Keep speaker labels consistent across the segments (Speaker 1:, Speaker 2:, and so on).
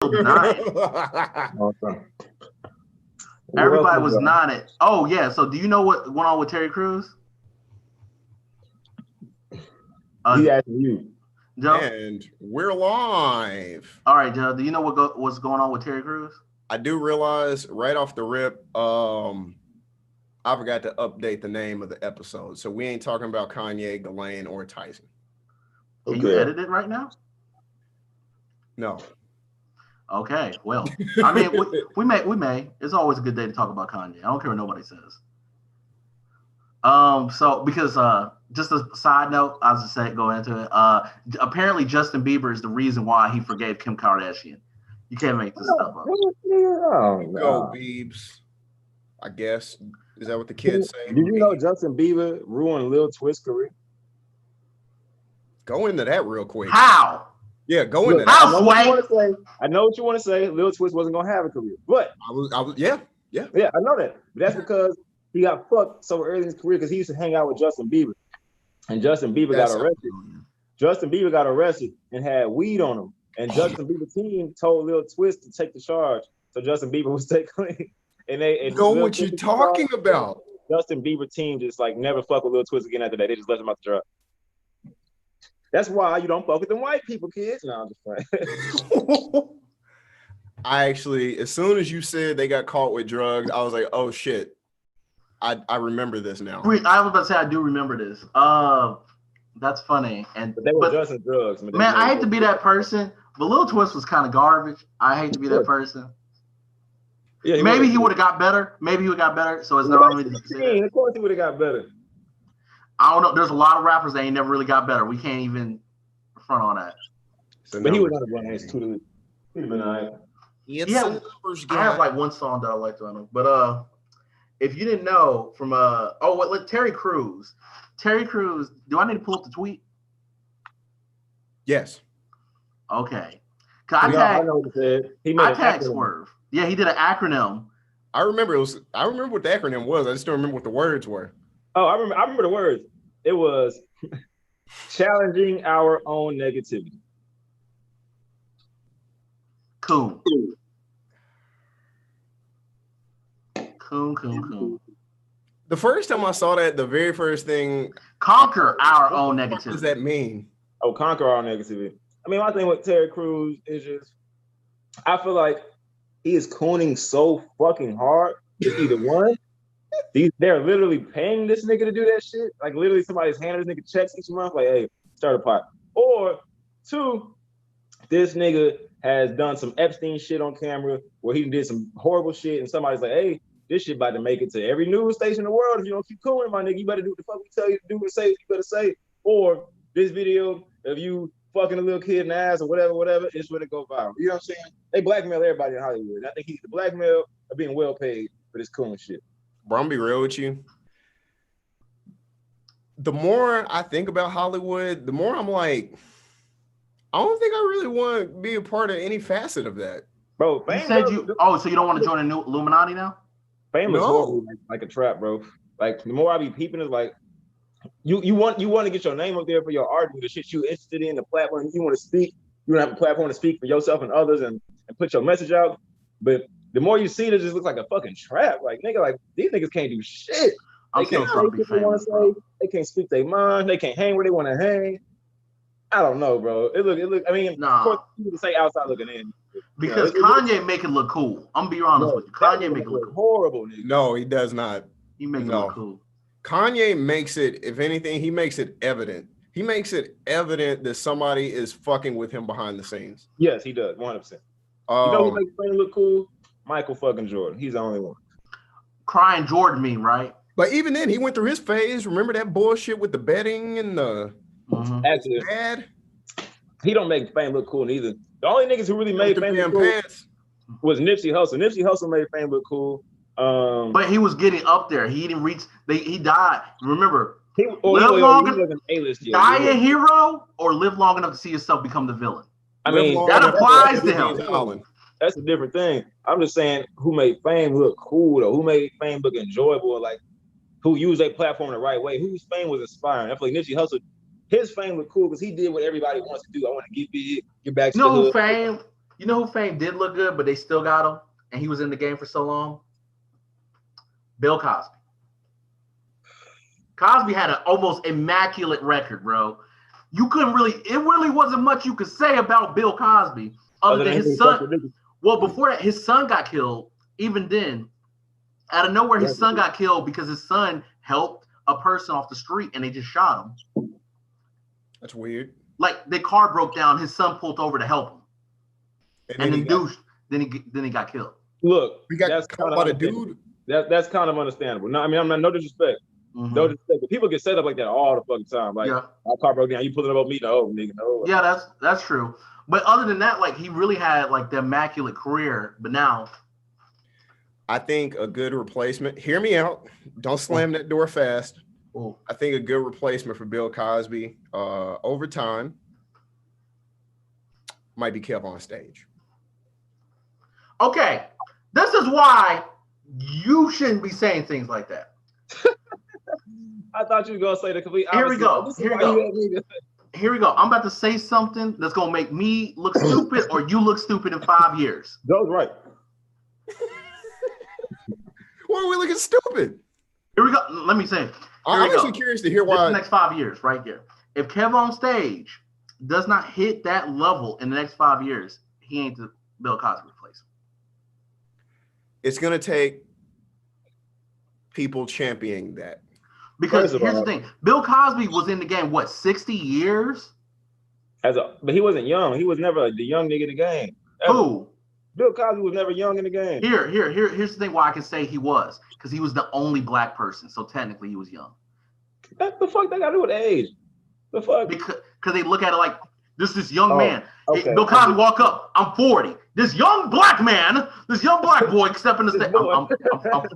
Speaker 1: Nine. Everybody was nodding. Oh yeah. So do you know what went on with Terry Crews?
Speaker 2: He asked you.
Speaker 1: Joe?
Speaker 3: And we're live.
Speaker 1: All right, Joe. Do you know what's going on with Terry Crews?
Speaker 3: I do realize right off the rip, I forgot to update the name of the episode. So we ain't talking about Kanye, Ghislaine, or Tyson.
Speaker 1: Can you edit it right now?
Speaker 3: No.
Speaker 1: Okay. Well, I mean, we may. It's always a good day to talk about Kanye. I don't care what nobody says. So because just a side note, I was just saying, go into it. Apparently, Justin Bieber is the reason why he forgave Kim Kardashian. You can't make this stuff up.
Speaker 3: Go, Biebs. I guess. Is that what the kids say?
Speaker 2: Did you know Justin Bieber ruined Lil Twist's career?
Speaker 3: Go into that real quick.
Speaker 1: How?
Speaker 3: Yeah, go into that.
Speaker 1: How,
Speaker 2: I know what you want to say. Lil Twist wasn't gonna have a career, but
Speaker 3: I was, yeah,
Speaker 2: I know that. But that's because he got fucked so early in his career because he used to hang out with Justin Bieber, and Justin Bieber got arrested. Justin Bieber got arrested and had weed on him, and Justin Bieber's team told Lil Twist to take the charge, so Justin Bieber was taking. And know
Speaker 3: what you're talking about.
Speaker 2: Justin Bieber team just like never fuck with Lil Twist again after that. They just let him out the drop. That's why you don't fuck with them white people, kids. No, I'm just playing.
Speaker 3: I actually, as soon as you said they got caught with drugs, I was like, oh shit. I remember this now.
Speaker 1: I was about to say I do remember this. That's funny.
Speaker 2: But they were just drugs.
Speaker 1: Man, I hate to be that person, but Lil Twist was kind of garbage. I hate to be that person. Yeah, maybe he would have got better. So it's not only
Speaker 2: of course he would have got better.
Speaker 1: I don't know. There's a lot of rappers that ain't never really got better. We can't even front on that.
Speaker 2: But he was not a one ass too. He'd have been all right.
Speaker 1: Yeah, I have like one song that I like to know. But if you didn't know from Terry Crews. Terry Crews, do I need to pull up the tweet?
Speaker 3: Yes.
Speaker 1: Okay. I tagged Swerve. Yeah, he did an acronym.
Speaker 3: I remember what the acronym was. I just don't remember what the words were.
Speaker 2: Oh, I remember the words. It was challenging our own negativity.
Speaker 1: Cool.
Speaker 3: The first time I saw that, the very first thing,
Speaker 1: conquer our own negativity.
Speaker 3: What does that mean?
Speaker 2: Oh, conquer our negativity. I mean, my thing with Terry Crews is just, I feel like he is cooning so fucking hard. It's either one, they're literally paying this nigga to do that shit. Like literally somebody's handing this nigga checks each month, like, hey, start a pot. Or two, this nigga has done some Epstein shit on camera where he did some horrible shit and somebody's like, hey, this shit about to make it to every news station in the world. If you don't keep cooning, my nigga, you better do what the fuck we tell you to do and say what you better say. Or this video of you fucking a little kid in the ass or whatever, it's gonna go viral. You know what I'm saying? They blackmail everybody in Hollywood. I think he's the blackmail of being well paid for this cooling shit.
Speaker 3: Bro, I'm be real with you. The more I think about Hollywood, the more I'm like, I don't think I really want to be a part of any facet of that.
Speaker 2: Bro,
Speaker 1: so you don't want to join a new Illuminati now?
Speaker 2: Fame is horrible, like a trap, bro. Like the more I be peeping, is like you want to get your name up there for your art, the shit you interested in, the platform you want to speak. You want to have a platform to speak for yourself and others and put your message out. But the more you see it, just looks like a fucking trap. Like nigga, like these niggas can't do shit. They can't say what they want to say. They can't speak their mind. They can't hang where they want to hang. I don't know, bro. It look. I mean, of course, people say outside looking in.
Speaker 1: Because Kanye make it look cool. I'm gonna be honest with you. Kanye make it look
Speaker 2: horrible. Nigga.
Speaker 3: No, he does not.
Speaker 1: He makes it look cool.
Speaker 3: Kanye makes it, if anything, he makes it evident. He makes it evident that somebody is fucking with him behind the scenes.
Speaker 2: Yes, he does, 100%. You know who makes him look cool? Michael fucking Jordan. He's the only one.
Speaker 1: Crying Jordan meme, right?
Speaker 3: But even then, he went through his phase. Remember that bullshit with the betting and the
Speaker 2: actually
Speaker 3: bad?
Speaker 2: He don't make Fame look cool neither. The only niggas who really made Fame look cool was Nipsey Hussle. Nipsey Hussle made Fame look cool.
Speaker 1: But he was getting up there. He didn't reach. He died. Remember,
Speaker 2: die
Speaker 1: a hero or live long enough to see yourself become the villain.
Speaker 2: I mean,
Speaker 1: that applies to him.
Speaker 2: That's a different thing. I'm just saying who made Fame look cool though. Who made Fame look enjoyable? Like who used their platform the right way? Whose fame was inspiring? I feel like Nipsey Hussle, his fame looked cool because he did what everybody wants to do. I want to get big, get back to the hood.
Speaker 1: You know who fame did look good, but they still got him, and he was in the game for so long? Bill Cosby. Cosby had an almost immaculate record, bro. You couldn't really, it really wasn't much you could say about Bill Cosby other than his son. Well, before that, his son got killed. Even then, out of nowhere, his son got killed because his son helped a person off the street and they just shot him.
Speaker 3: That's weird.
Speaker 1: Like the car broke down, his son pulled over to help him, and then he got killed.
Speaker 2: Look,
Speaker 3: we got caught by the dude.
Speaker 2: That's kind of understandable. No, I mean, I'm not, no disrespect. Mm-hmm. No disrespect, but people get set up like that all the fucking time. Like, my car broke down, you pulling up on me? No, nigga, no.
Speaker 1: Yeah, that's true. But other than that, like, he really had like the immaculate career. But now,
Speaker 3: I think a good replacement. Hear me out. Don't slam that door fast.
Speaker 1: Ooh.
Speaker 3: I think a good replacement for Bill Cosby over time might be Kev on Stage.
Speaker 1: Okay, this is why you shouldn't be saying things like that.
Speaker 2: I thought you were gonna say the complete opposite.
Speaker 1: Here we go. Here we go. I'm about to say something that's gonna make me look stupid or you look stupid in 5 years.
Speaker 2: That was right.
Speaker 3: Why are we looking stupid?
Speaker 1: Here we go. Let me say.
Speaker 3: I'm actually curious to hear why.
Speaker 1: The next 5 years, right here. If Kev on Stage does not hit that level in the next 5 years, he ain't the Bill Cosby replacement.
Speaker 3: It's gonna take people championing that.
Speaker 1: Because here's the thing, Bill Cosby was in the game, what, 60 years?
Speaker 2: But he wasn't young. He was never the young nigga in the game.
Speaker 1: Who?
Speaker 2: Bill Cosby was never young in the game.
Speaker 1: Here's the thing why I can say he was. Because he was the only black person, so technically he was young.
Speaker 2: What the fuck they got to do with age? The fuck?
Speaker 1: Because they look at it like, this young man. Okay. Bill Cosby walk up, I'm 40. This young black man, this young black boy stepping the stage.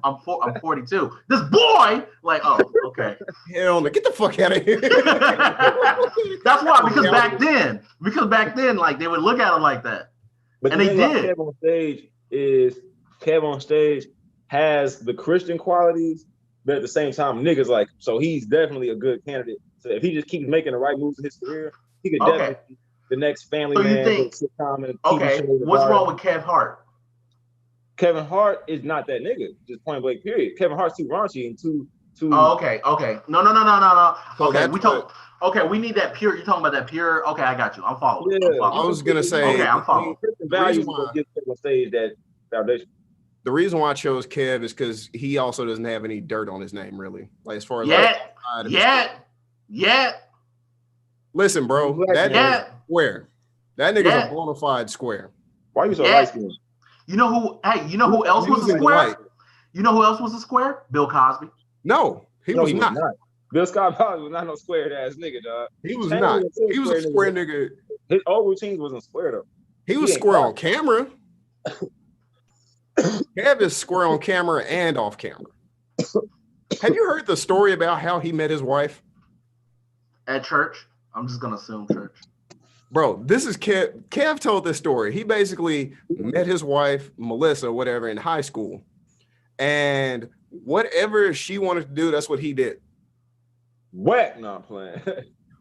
Speaker 1: I'm 42. This boy, like, oh, okay.
Speaker 3: Hell no, get the fuck out of here.
Speaker 1: That's why, because back then, like, they would look at him like that.
Speaker 2: But
Speaker 1: and they did.
Speaker 2: Kev on Stage has the Christian qualities, but at the same time, niggas like, so he's definitely a good candidate. So if he just keeps making the right moves in his career, he could definitely be the next Family Man sitcom and TV show.
Speaker 1: What's wrong with Kevin Hart?
Speaker 2: Kevin Hart is not that nigga. Just point blank. Period. Kevin Hart's too raunchy and too.
Speaker 1: Oh, okay. No. Okay, we need that pure. You're talking about that pure. Okay, I got you. I'm following.
Speaker 2: Yeah,
Speaker 3: I was gonna say.
Speaker 1: Okay, I'm following.
Speaker 2: Values will give Kevin on Stage that foundation.
Speaker 3: The reason why I chose Kev is because he also doesn't have any dirt on his name, really. Like as far as
Speaker 1: yet.
Speaker 3: Listen, bro, that nigga's square. That nigga's a bona fide square.
Speaker 2: Why are you so light-skinned?
Speaker 1: You know who? Hey, you know who else was a square? You know who else was a square? Bill Cosby.
Speaker 3: No, he was not.
Speaker 2: Bill Cosby was not no square ass nigga, dog.
Speaker 3: He was not. He was a square nigga.
Speaker 2: His old routines wasn't square though.
Speaker 3: He was square on camera. Kev is square on camera and off camera. Have you heard the story about how he met his wife?
Speaker 1: At church? I'm just going to assume church.
Speaker 3: Bro, this is Kev. Kev told this story. He basically met his wife, Melissa, whatever, in high school. And whatever she wanted to do, that's what he did.
Speaker 2: What? No, I'm playing.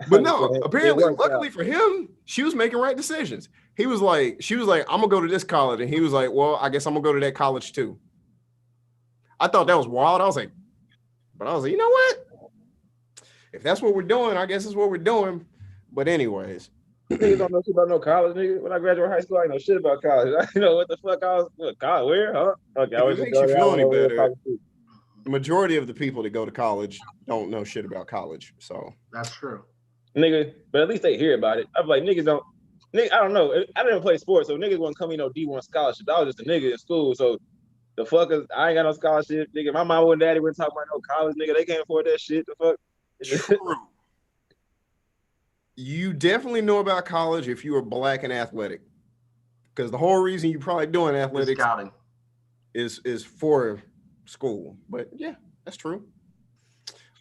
Speaker 3: But no, apparently, luckily for him, she was making right decisions. She was like, I'm gonna go to this college. And he was like, well, I guess I'm gonna go to that college too. I thought that was wild. I was like, you know what? If that's what we're doing, I guess that's what we're doing. But anyways.
Speaker 2: Niggas don't know shit about no college, nigga. When I graduated high school, I didn't know shit about college. I didn't know what the fuck I was college. Where? Huh? Okay,
Speaker 3: if it makes you feel any better. The majority of the people that go to college don't know shit about college. So
Speaker 1: that's true.
Speaker 2: Nigga, but at least they hear about it. I'm like, I don't know. I didn't play sports, so niggas wouldn't come D1 scholarship. I was just a nigga in school, so the fuckers, I ain't got no scholarship, nigga. My mom and daddy wouldn't talk about no college, nigga. They can't afford that shit. The fuck.
Speaker 3: True. You definitely know about college if you were black and athletic, because the whole reason you're probably doing athletics is for school. But yeah, that's true.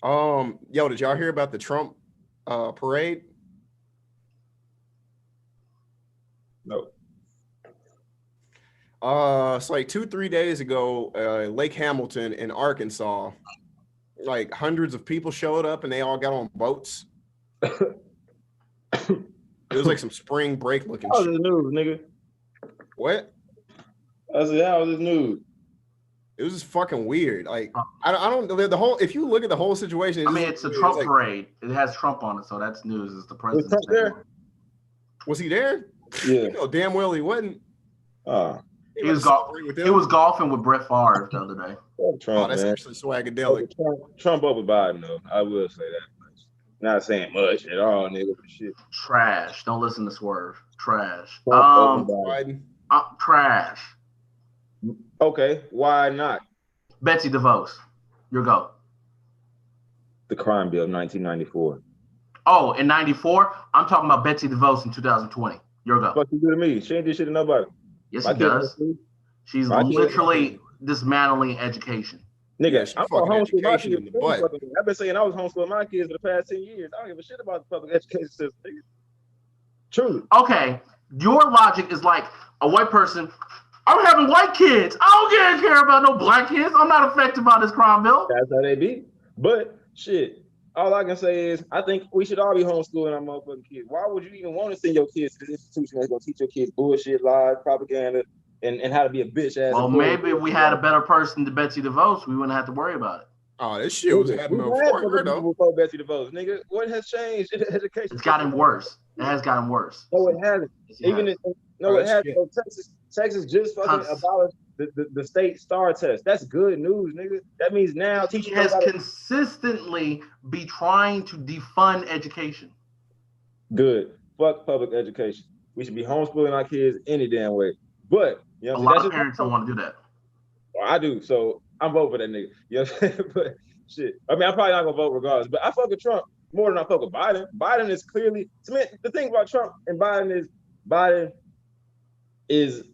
Speaker 3: Yo, did y'all hear about the Trump parade?
Speaker 2: No.
Speaker 3: It's like 2-3 days ago, Lake Hamilton in Arkansas, like hundreds of people showed up and they all got on boats. It was like some spring break looking shit.
Speaker 2: The news, nigga.
Speaker 3: What?
Speaker 2: I said, how was this news?
Speaker 3: It was just fucking weird. Like I don't the whole. If you look at the whole situation,
Speaker 1: I mean, it's a Trump parade. It has Trump on it, so that's news. It's the president.
Speaker 2: Was Trump there?
Speaker 3: Was he there?
Speaker 2: Yeah.
Speaker 3: You know damn well he wasn't.
Speaker 1: He was golfing with Brett Favre the other day.
Speaker 2: Trump,
Speaker 3: that's actually swagadelic.
Speaker 2: Trump over Biden, though. I will say that much. Not saying much at all, nigga. But shit.
Speaker 1: Trash. Don't listen to Swerve. Trash.
Speaker 3: Biden.
Speaker 1: Trash.
Speaker 2: Okay, why not?
Speaker 1: Betsy DeVos. Your go.
Speaker 2: The crime bill of 1994.
Speaker 1: Oh, in 94? I'm talking about Betsy DeVos in 2020. Your go.
Speaker 2: What you do to me? She ain't do shit to nobody.
Speaker 1: Yes, she does. She's literally dismantling education.
Speaker 2: Nigga, I'm homeschool my kids. I've been saying I was homeschooling my kids for the past 10 years. I don't give a shit about the public education system, nigga. Truly.
Speaker 1: Okay, your logic is like a white person. I'm having white kids. I don't care about no black kids. I'm not affected by this crime bill.
Speaker 2: That's how they be. But shit, all I can say is I think we should all be homeschooling our motherfucking kids. Why would you even want to send your kids to this institution that's gonna teach your kids bullshit, lies, propaganda, and how to be a bitch ass?
Speaker 1: Well, maybe if we had a better person than Betsy DeVos, we wouldn't have to worry about it.
Speaker 3: Oh, this shit was happening
Speaker 2: before Betsy DeVos, nigga. What has changed in education?
Speaker 1: It's gotten worse. It has gotten worse.
Speaker 2: No, it hasn't. It hasn't. Texas just fucking abolished the state STAR test. That's good news, nigga. That means now teaching
Speaker 1: has consistently be trying to defund education.
Speaker 2: Good. Fuck public education. We should be homeschooling our kids any damn way. But you know,
Speaker 1: a lot of parents don't want to do that.
Speaker 2: Well, I do, so I'm voting for that nigga. You know what I'm saying? But shit. I mean, I'm probably not gonna vote regardless. But I fuck with Trump more than I fuck with Biden. Biden is clearly the thing about Trump and Biden is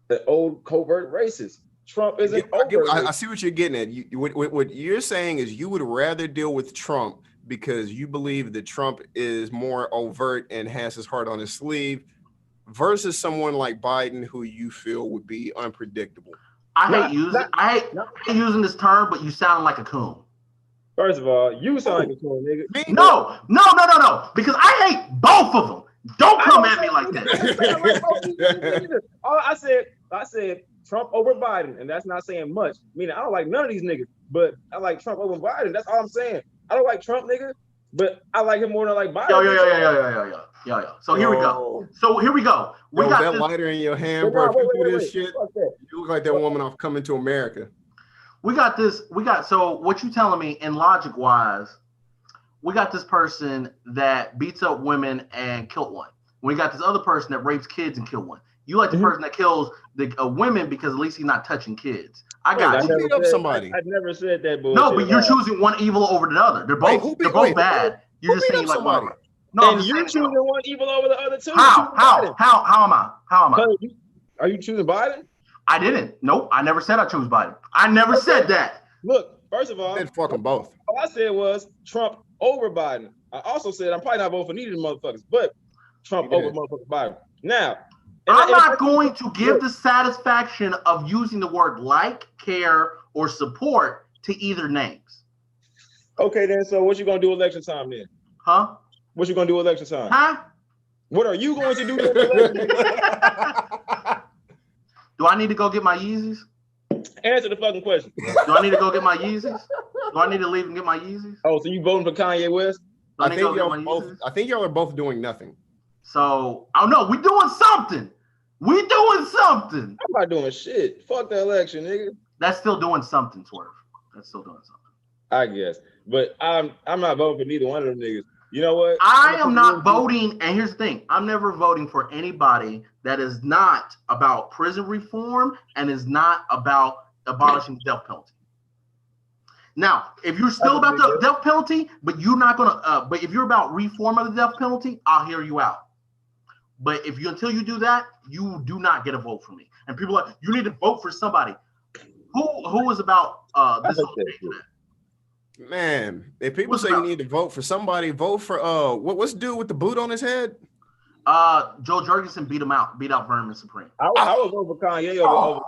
Speaker 2: the old covert racist. Trump is an overt
Speaker 3: I see what you're getting at. What you're saying is you would rather deal with Trump because you believe that Trump is more overt and has his heart on his sleeve versus someone like Biden who you feel would be unpredictable.
Speaker 1: I hate using this term, but you sound like a coon.
Speaker 2: First of all, you sound like a coon, nigga.
Speaker 1: No. Because I hate both of them. Don't come at me like that.
Speaker 2: I said Trump over Biden, and that's not saying much. Meaning I don't like none of these niggas, but I like Trump over Biden. That's all I'm saying. I don't like Trump, nigga, but I like him more than I like Biden.
Speaker 1: Yeah. So here we go. We got
Speaker 3: that lighter in your hand, bro. If you do this shit, you look like that woman off Coming to America.
Speaker 1: We got this. So what you telling me in logic wise? We got this person that beats up women and killed one. We got this other person that rapes kids and killed one. You like the person that kills the women because at least he's not touching kids. I
Speaker 3: beat up somebody.
Speaker 2: I never said that bullshit.
Speaker 1: No, but you're choosing one evil over the other. They're both bad. You're just saying like
Speaker 3: somebody.
Speaker 1: No,
Speaker 2: and you're choosing one evil over the other two.
Speaker 1: How am I?
Speaker 2: Are you choosing Biden?
Speaker 1: I didn't. Nope. I never said I chose Biden. I never said that.
Speaker 2: Look, first of all,
Speaker 3: fuck them both.
Speaker 2: All I said was Trump over Biden. I also said I'm probably not voting for neither of the motherfuckers, but Trump over motherfucking Biden. Now,
Speaker 1: I'm not going to give the satisfaction of using the word like, care, or support to either names.
Speaker 2: Okay, then. So what you gonna do election time then?
Speaker 1: Huh?
Speaker 2: What you gonna do election time?
Speaker 1: Huh?
Speaker 2: What are you going to do election time?
Speaker 1: Do I need to go get my Yeezys?
Speaker 2: Answer the fucking question.
Speaker 1: Do I need to go get my Yeezys? Do I need to leave and get my Yeezys?
Speaker 2: Oh, so you voting for Kanye West?
Speaker 3: I think y'all are both doing nothing.
Speaker 1: So, oh no, we doing something.
Speaker 2: I'm not doing shit. Fuck the election, nigga.
Speaker 1: That's still doing something, Swerve. That's still doing something.
Speaker 2: I guess. But I'm not voting for neither one of them niggas. You know what?
Speaker 1: I am not voting, and here's the thing. I'm never voting for anybody that is not about prison reform and is not about abolishing the death penalty. Now, if you're still about the death penalty, but you're not gonna, but if you're about reform of the death penalty, I'll hear you out. But until you do that, you do not get a vote from me. And people are like, you need to vote for somebody. Who is about this whole thing for that?
Speaker 3: Man, if people say you need to vote for somebody, vote for what's the dude with the boot on his head?
Speaker 1: Joe Jurgensen beat out Vermin Supreme.
Speaker 2: I would vote for Kanye over.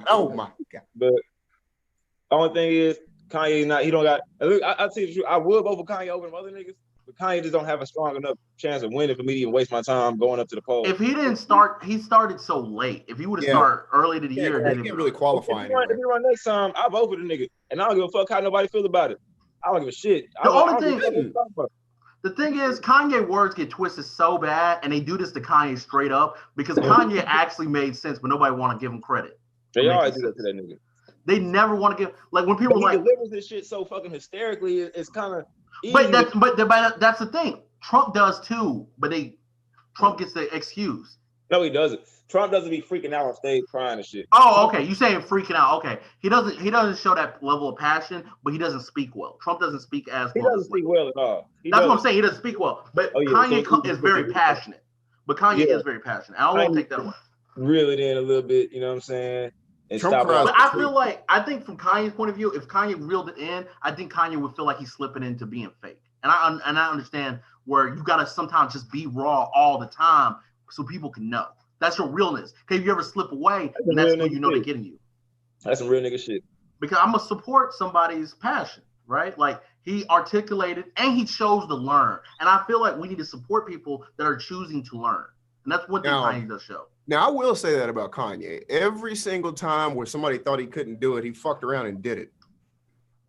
Speaker 3: Oh my god!
Speaker 2: But the only thing is Kanye he don't got. Look, I'll tell you the truth. I would vote for Kanye over them other niggas, but Kanye just don't have a strong enough chance of winning for me to even waste my time going up to the polls.
Speaker 1: If he didn't start, he started so late. If he would have started early to the year,
Speaker 3: then he can't really qualify.
Speaker 2: If he run next time, I vote for the nigga, and I don't give a fuck how nobody feels about it. I don't give a shit.
Speaker 1: The thing is, Kanye words get twisted so bad, and they do this to Kanye straight up because Kanye actually made sense, but nobody want to give him credit.
Speaker 2: They always do that to that nigga.
Speaker 1: They never want to give, like when people
Speaker 2: he delivers this shit so fucking hysterically. It's kind of.
Speaker 1: But that's the thing. Trump does too, but Trump gets the excuse.
Speaker 2: No, he doesn't. Trump doesn't be freaking out on stage crying and shit.
Speaker 1: Oh, okay. You saying freaking out? Okay. He doesn't show that level of passion, but he doesn't speak well. Trump doesn't speak as well.
Speaker 2: He doesn't speak well at all.
Speaker 1: That's what I'm saying. He doesn't speak well. But Kanye is very passionate. But Kanye is very passionate. I don't want to take that away.
Speaker 2: Reel it in a little bit. You know what I'm saying? And
Speaker 1: stop. But I think from Kanye's point of view, if Kanye reeled it in, I think Kanye would feel like he's slipping into being fake. And I understand where you gotta sometimes just be raw all the time so people can know. That's your realness. Okay, if you ever slip away, and that's when you know they're getting you.
Speaker 2: That's some real nigga shit.
Speaker 1: Because I'm gonna support somebody's passion, right? Like he articulated and he chose to learn. And I feel like we need to support people that are choosing to learn. And that's one thing Kanye does show.
Speaker 3: Now I will say that about Kanye. Every single time where somebody thought he couldn't do it, he fucked around and did it.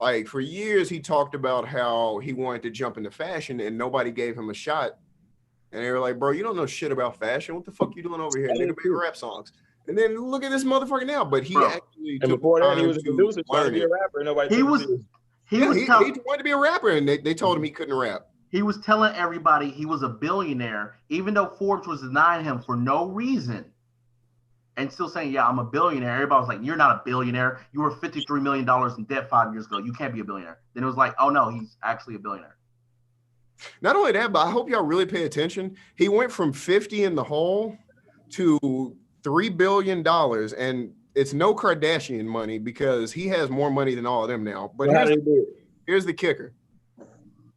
Speaker 3: Like for years, he talked about how he wanted to jump into fashion and nobody gave him a shot. And they were like, bro, you don't know shit about fashion. What the fuck you doing over here? Nigga make rap songs. And then look at this motherfucker now. But he actually
Speaker 2: and before that, he was a producer, trying to be a rapper. Nobody
Speaker 1: he wanted
Speaker 3: to be a rapper, and they told him he couldn't rap.
Speaker 1: He was telling everybody he was a billionaire, even though Forbes was denying him for no reason. And still saying, yeah, I'm a billionaire. Everybody was like, you're not a billionaire. You were $53 million in debt 5 years ago. You can't be a billionaire. Then it was like, oh, no, he's actually a billionaire.
Speaker 3: Not only that, but I hope y'all really pay attention. He went from 50 in the hole to $3 billion. And it's no Kardashian money because he has more money than all of them now. But here's the kicker.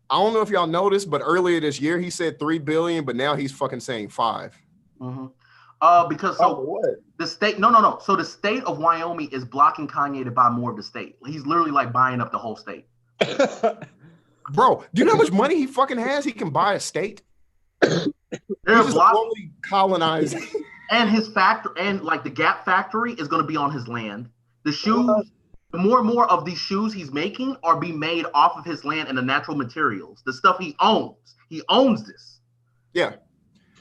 Speaker 3: I don't know if y'all noticed, but earlier this year, he said $3 billion, but now he's fucking saying 5.
Speaker 1: Mm-hmm. Because the state, So the state of Wyoming is blocking Kanye to buy more of the state. He's literally like buying up the whole state.
Speaker 3: Bro, do you know how much money he fucking has? He can buy a state.
Speaker 1: They're
Speaker 3: slowly colonizing.
Speaker 1: And his factory, and like the Gap factory is going to be on his land. The shoes, more and more of these shoes he's making are being made off of his land and the natural materials, the stuff he owns. He owns this.
Speaker 3: Yeah.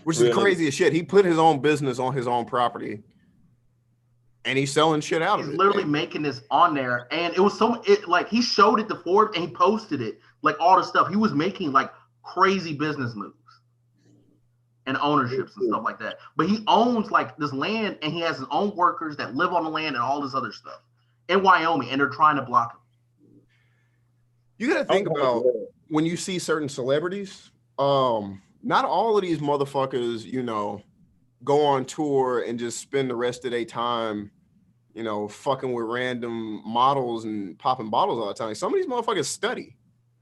Speaker 3: Which is the craziest shit. He put his own business on his own property, and he's selling shit out of it.
Speaker 1: He's literally making this on there, and it was like he showed it to Forbes and he posted it, like all the stuff he was making, like crazy business moves and ownerships and stuff like that. But he owns like this land, and he has his own workers that live on the land and all this other stuff in Wyoming, and they're trying to block him.
Speaker 3: You got to think about when you see certain celebrities. Not all of these motherfuckers, go on tour and just spend the rest of their time, fucking with random models and popping bottles all the time. Some of these motherfuckers study.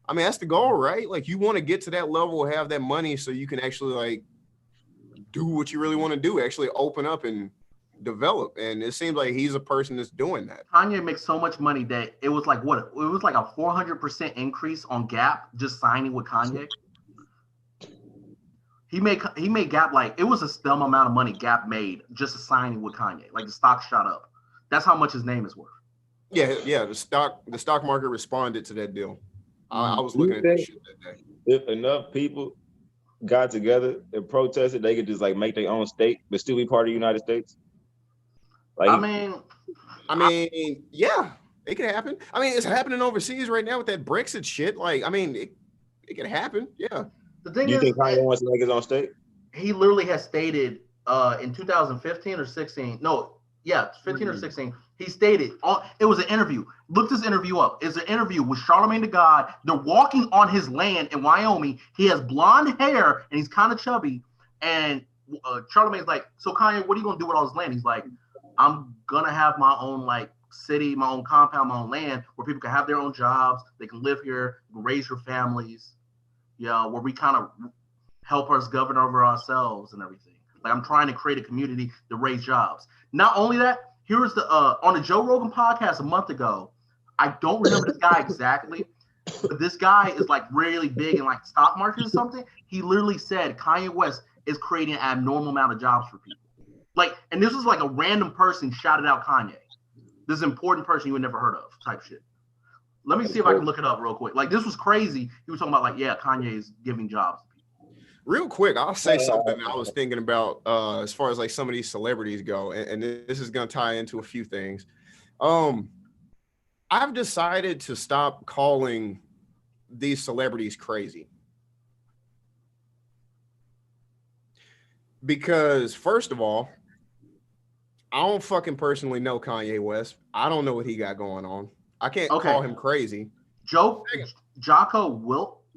Speaker 3: I mean, that's the goal, right? Like, you want to get to that level, have that money so you can actually, like, do what you really want to do, actually open up and develop. And it seems like he's a person that's doing that.
Speaker 1: Kanye makes so much money that it was like, what? It was like a 400% increase on Gap just signing with Kanye. He made Gap, like, it was a dumb amount of money Gap made just signing with Kanye. Like, the stock shot up. That's how much his name is worth.
Speaker 3: Yeah. The stock market responded to that deal. I was looking at that shit that day.
Speaker 2: If enough people got together and protested, they could just like make their own state, but still be part of the United States. Like,
Speaker 1: I mean,
Speaker 3: yeah, it could happen. I mean, it's happening overseas right now with that Brexit shit. Like, I mean, it could happen. Yeah.
Speaker 1: The thing
Speaker 2: you think Kanye wants to make his own state?
Speaker 1: He literally has stated in 2015 or 16. No, yeah, 15 or 16. He stated, it was an interview. Look this interview up. It's an interview with Charlamagne the God. They're walking on his land in Wyoming. He has blonde hair and he's kind of chubby. And Charlamagne's like, so Kanye, what are you going to do with all this land? He's like, I'm going to have my own like city, my own compound, my own land where people can have their own jobs. They can live here, raise your families. Yeah, where we kind of help us govern over ourselves and everything. Like, I'm trying to create a community to raise jobs. Not only that, here's the on the Joe Rogan podcast a month ago. I don't remember this guy exactly, but this guy is like really big in like stock market or something. He literally said Kanye West is creating an abnormal amount of jobs for people. Like, and this was like a random person shouted out Kanye. This important person you would never heard of type shit. Let me see if I can look it up real quick. Like, this was crazy. He was talking about like, yeah, Kanye is giving jobs to people.
Speaker 3: Real quick, I'll say something I was thinking about as far as like some of these celebrities go, and this is going to tie into a few things. I've decided to stop calling these celebrities crazy. Because first of all, I don't fucking personally know Kanye West. I don't know what he got going on. I can't call him crazy.
Speaker 1: Jocko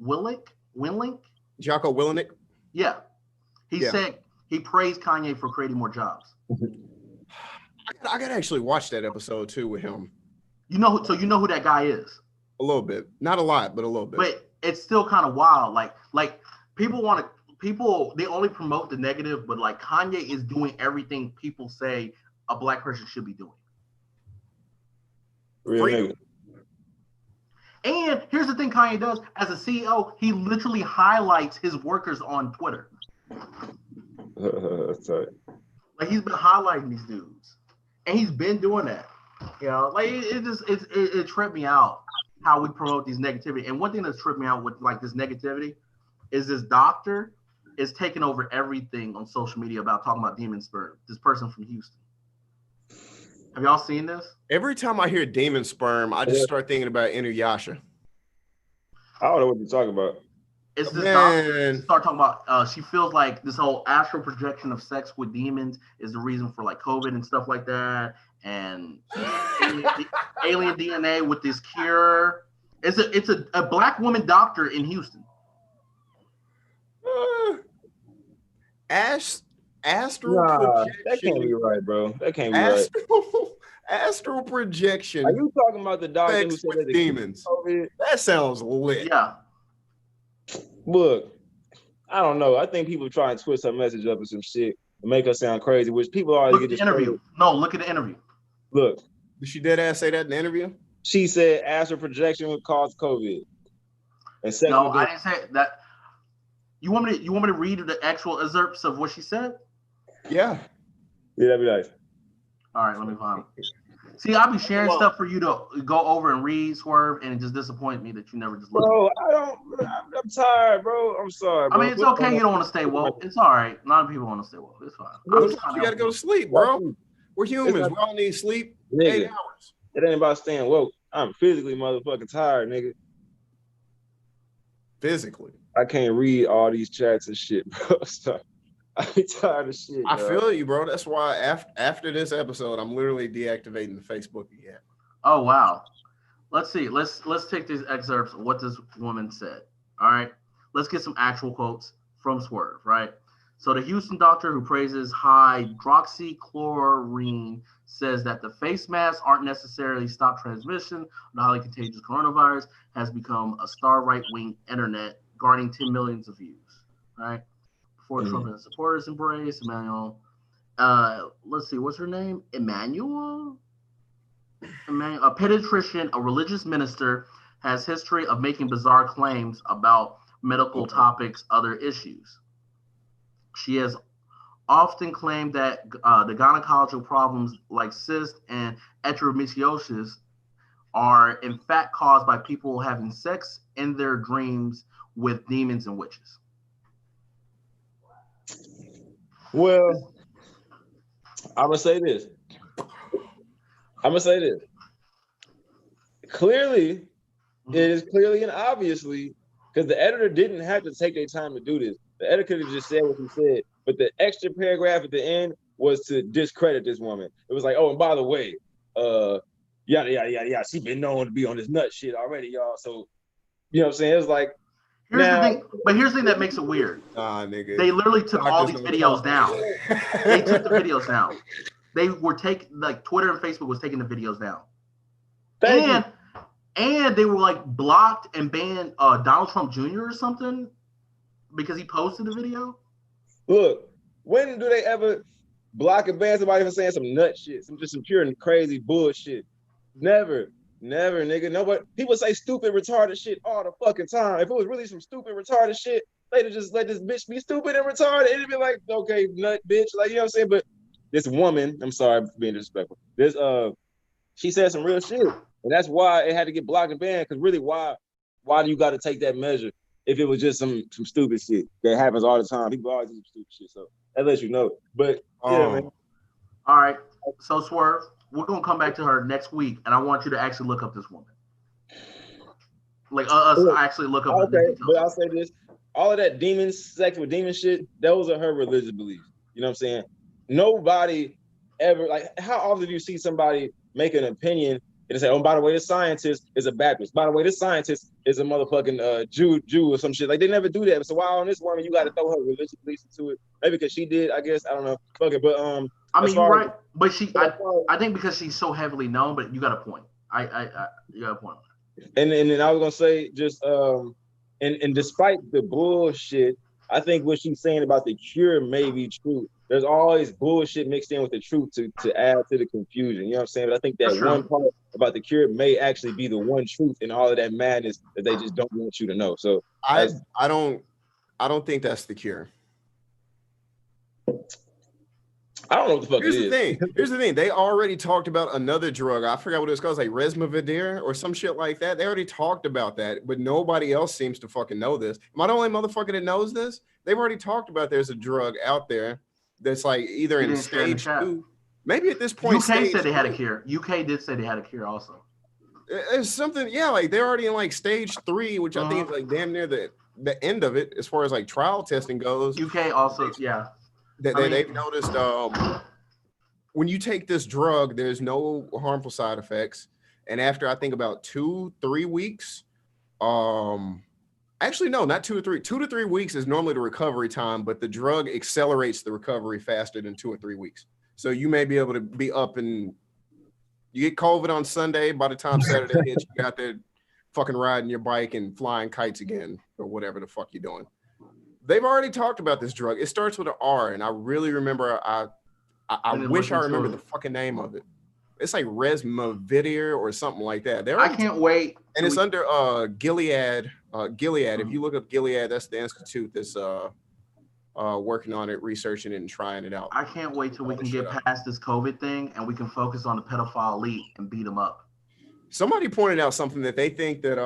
Speaker 1: Willink?
Speaker 3: Jocko Willink?
Speaker 1: Yeah. He said he praised Kanye for creating more jobs.
Speaker 3: I gotta actually watch that episode too with him.
Speaker 1: You know who that guy is?
Speaker 3: A little bit. Not a lot, but a little bit.
Speaker 1: But it's still kind of wild. Like people they only promote the negative, but like Kanye is doing everything people say a black person should be doing.
Speaker 2: Really?
Speaker 1: And here's the thing Kanye does as a CEO, he literally highlights his workers on Twitter.
Speaker 2: Sorry.
Speaker 1: Like he's been highlighting these dudes, and he's been doing that. You know, like it tripped me out how we promote these negativity. And one thing that's tripped me out with like this negativity is this doctor is taking over everything on social media about talking about demon sperm. This person from Houston. Have y'all seen this?
Speaker 3: Every time I hear demon sperm, I just start thinking about Inuyasha.
Speaker 2: I don't know what you're talking about.
Speaker 1: It's this doctor start talking about she feels like this whole astral projection of sex with demons is the reason for like COVID and stuff like that, and alien DNA with this cure. It's a black woman doctor in Houston.
Speaker 3: Astral projection.
Speaker 2: That can't be right, bro. That can't be right.
Speaker 3: Astral projection.
Speaker 2: Are you talking about the doctor who said that
Speaker 3: demons? That sounds lit.
Speaker 1: Yeah.
Speaker 2: Look, I don't know. I think people try and twist her message up with some shit and make her sound crazy, which people already
Speaker 1: look at the interview. No, look at the interview.
Speaker 2: Look.
Speaker 3: Did she dead ass say that in the interview?
Speaker 2: She said astral projection would cause COVID. And
Speaker 1: no, I didn't say that. You want me to read the actual excerpts of what she said?
Speaker 3: Yeah.
Speaker 2: Yeah, that'd be nice.
Speaker 1: All right, let me find it. See, I'll be sharing stuff for you to go over and read, Swerve, and it just disappoints me that you never just look.
Speaker 2: Bro, I'm tired, bro. I'm sorry, bro.
Speaker 1: I mean, it's okay. You don't want to stay woke. It's all right. A lot of people want to stay woke. It's fine.
Speaker 3: You got to go to sleep, bro. We're humans. We all need sleep. Nigga, 8 hours.
Speaker 2: It ain't about staying woke. I'm physically motherfucking tired, nigga.
Speaker 3: Physically.
Speaker 2: I can't read all these chats and shit, bro. I'm tired of shit.
Speaker 3: I feel you, bro. That's why after this episode, I'm literally deactivating the Facebook again.
Speaker 1: Oh wow. Let's see. Let's take these excerpts of what this woman said. All right. Let's get some actual quotes from Swerve, right? So the Houston doctor who praises hydroxychloroquine says that the face masks aren't necessarily stop transmission of the highly contagious coronavirus, has become a star right-wing internet garnering 10 millions of views, right? Before Trump and his supporters embrace Emmanuel. Let's see, what's her name? Emmanuel, a pediatrician, a religious minister, has history of making bizarre claims about medical topics, other issues. She has often claimed that the gynecological problems like cyst and endometriosis are in fact caused by people having sex in their dreams with demons and witches.
Speaker 2: Well, I'm gonna say this. Clearly, it is clearly and obviously, because the editor didn't have to take their time to do this. The editor could have just said what he said, but the extra paragraph at the end was to discredit this woman. It was like, oh, and by the way, yada, yada, yada, yada. She's been known to be on this nut shit already, y'all. So, you know what I'm saying? It's like,
Speaker 1: here's the thing that makes it weird.
Speaker 3: Nigga.
Speaker 1: They literally took all these videos down. They took the videos down. They were like Twitter and Facebook was taking the videos down. And they were like blocked and banned Donald Trump Jr. or something because he posted the video.
Speaker 2: Look, when do they ever block and ban somebody for saying some nut shit, some pure and crazy bullshit? Never. Never, nigga. Nobody. People say stupid, retarded shit all the fucking time. If it was really some stupid, retarded shit, they'd have just let this bitch be stupid and retarded. It'd be like, okay, nut bitch. Like, you know what I'm saying? But this woman, I'm sorry for being disrespectful. She said some real shit. And that's why it had to get blocked and banned. Because really, why do you got to take that measure if it was just some stupid shit that happens all the time? People always do some stupid shit. So that lets you know. But yeah, man.
Speaker 1: All right. So Swerve, we're gonna come back to her next week, and I want you to actually look up this woman. Like actually look up.
Speaker 2: Okay, but I'll say this: all of that sexual demon shit, those are her religious beliefs. You know what I'm saying? Nobody ever, like, how often do you see somebody make an opinion and say, "Oh, by the way, this scientist is a Baptist. By the way, this scientist is a motherfucking Jew or some shit." Like, they never do that. So why on this woman you got to throw her religious beliefs into it? Maybe because she did. I guess I don't know. Fuck it, but
Speaker 1: I mean, you're right. But I think because she's so heavily known. But you got a point. You got a point.
Speaker 2: And then I was gonna say just and despite the bullshit, I think what she's saying about the cure may be true. There's always bullshit mixed in with the truth to add to the confusion. You know what I'm saying? But I think that one part about the cure may actually be the one truth in all of that madness that they just don't want you to know. So
Speaker 3: I don't think that's the cure.
Speaker 2: I don't know what the fuck
Speaker 3: Here's the thing. They already talked about another drug. I forgot what it was called, like Resmavir or some shit like that. They already talked about that, but nobody else seems to fucking know this. Am I the only motherfucker that knows this? They've already talked about there's a drug out there that's like either in stage 2. Maybe at this point,
Speaker 1: UK said they had a cure. UK did say they had a cure also.
Speaker 3: There's something, yeah, like they're already in like stage 3, which I think is like damn near the end of it as far as like trial testing goes.
Speaker 1: UK also, yeah.
Speaker 3: They've noticed when you take this drug, there's no harmful side effects. And after I think about 2-3 weeks, actually, no, not 2 or 3. 2 to 3 weeks is normally the recovery time, but the drug accelerates the recovery faster than 2 or 3 weeks. So you may be able to be up and you get COVID on Sunday. By the time Saturday hits, you got there fucking riding your bike and flying kites again or whatever the fuck you're doing. They've already talked about this drug. It starts with an R, and I really remember. I wish I remember the fucking name of it. It's like Resmavir or something like that.
Speaker 1: I can't wait.
Speaker 3: And it's under Gilead. Gilead. If you look up Gilead, that's the institute that's working on it, researching it, and trying it out.
Speaker 1: I can't wait till we can get past this COVID thing and we can focus on the pedophile elite and beat them up.
Speaker 3: Somebody pointed out something that they think that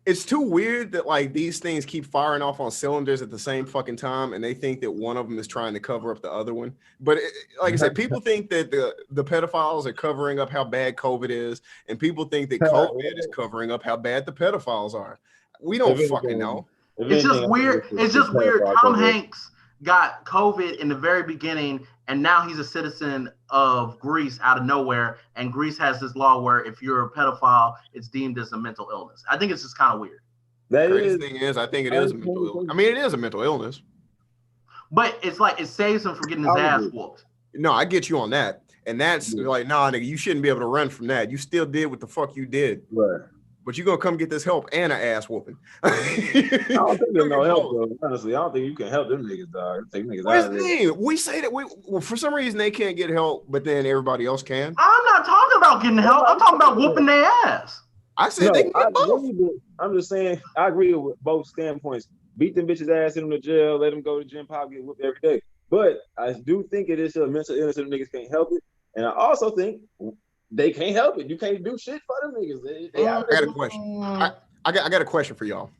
Speaker 3: it's too weird that like these things keep firing off on cylinders at the same fucking time, and they think that one of them is trying to cover up the other one. But like I said, people think that the pedophiles are covering up how bad COVID is, and people think that COVID is covering up how bad the pedophiles are. We don't fucking know.
Speaker 1: It's just weird. It's just weird. Tom Hanks got COVID in the very beginning, and now he's a citizen of Greece out of nowhere. And Greece has this law where if you're a pedophile, it's deemed as a mental illness. I think it's just kind of weird.
Speaker 3: The crazy thing is, I think it is a mental illness. I mean, it is a mental illness.
Speaker 1: But it's like it saves him from getting his ass whooped.
Speaker 3: No, I get you on that. And that's like, nah, nigga, you shouldn't be able to run from that. You still did what the fuck you did.
Speaker 2: Right.
Speaker 3: But you're going to come get this help and an ass whooping.
Speaker 2: I don't think there's no help, though. Honestly, I don't think you can help them niggas, dog. Take niggas
Speaker 3: out of there. We say that for some reason they can't get help, but then everybody else can.
Speaker 1: I'm not talking about getting help. I'm talking about whooping their ass.
Speaker 3: I said they can get both.
Speaker 2: I'm just saying, I agree with both standpoints. Beat them bitches' ass, send them to jail, let them go to gym pop, get whooped every day. But I do think it is a mental illness and niggas can't help it. And I also think they can't help it. You can't do shit for them niggas. I
Speaker 3: got a question. I got a question for y'all.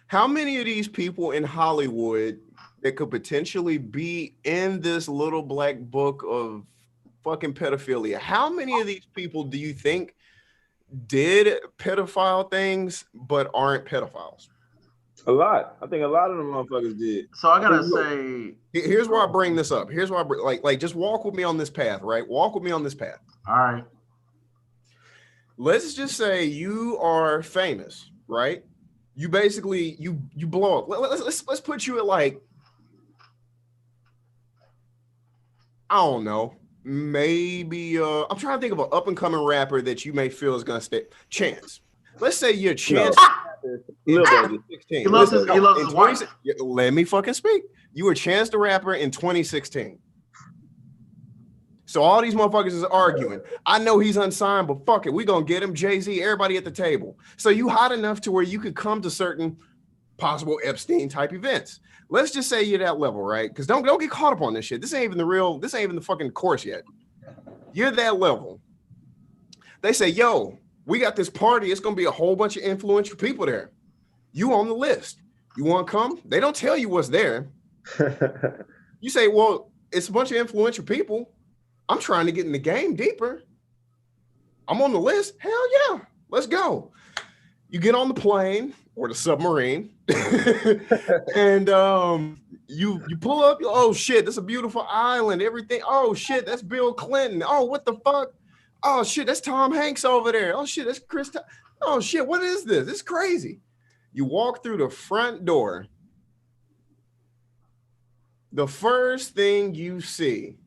Speaker 3: How many of these people in Hollywood that could potentially be in this little black book of fucking pedophilia, how many of these people do you think did pedophile things but aren't pedophiles?
Speaker 2: A lot. I think a lot of them motherfuckers did.
Speaker 1: So I gotta say,
Speaker 3: here's why I bring this up. Here's why like just walk with me on this path, right? Walk with me on this path.
Speaker 1: All right.
Speaker 3: Let's just say you are famous, right? You basically you blow up. Let's put you at like, I don't know, maybe I'm trying to think of an up and coming rapper that you may feel is gonna stay. Chance. Let's say you're Chance.
Speaker 1: He loves his wife.
Speaker 3: Let me fucking speak. You were Chance the Rapper in 2016. So all these motherfuckers is arguing. I know he's unsigned, but fuck it. We gonna get him. Jay-Z, everybody at the table. So you hot enough to where you could come to certain possible Epstein type events. Let's just say you're that level, right? Because don't get caught up on this shit. This ain't even the fucking course yet. You're that level. They say, yo, we got this party. It's gonna be a whole bunch of influential people there. You on the list. You want to come? They don't tell you what's there. You say, well, it's a bunch of influential people. I'm trying to get in the game deeper. I'm on the list. Hell yeah, let's go. You get on the plane or the submarine, and you pull up. Oh shit, this is a beautiful island. Everything. Oh shit, that's Bill Clinton. Oh, what the fuck? Oh shit, that's Tom Hanks over there. Oh shit, that's Chris. Oh shit, what is this? It's crazy. You walk through the front door. The first thing you see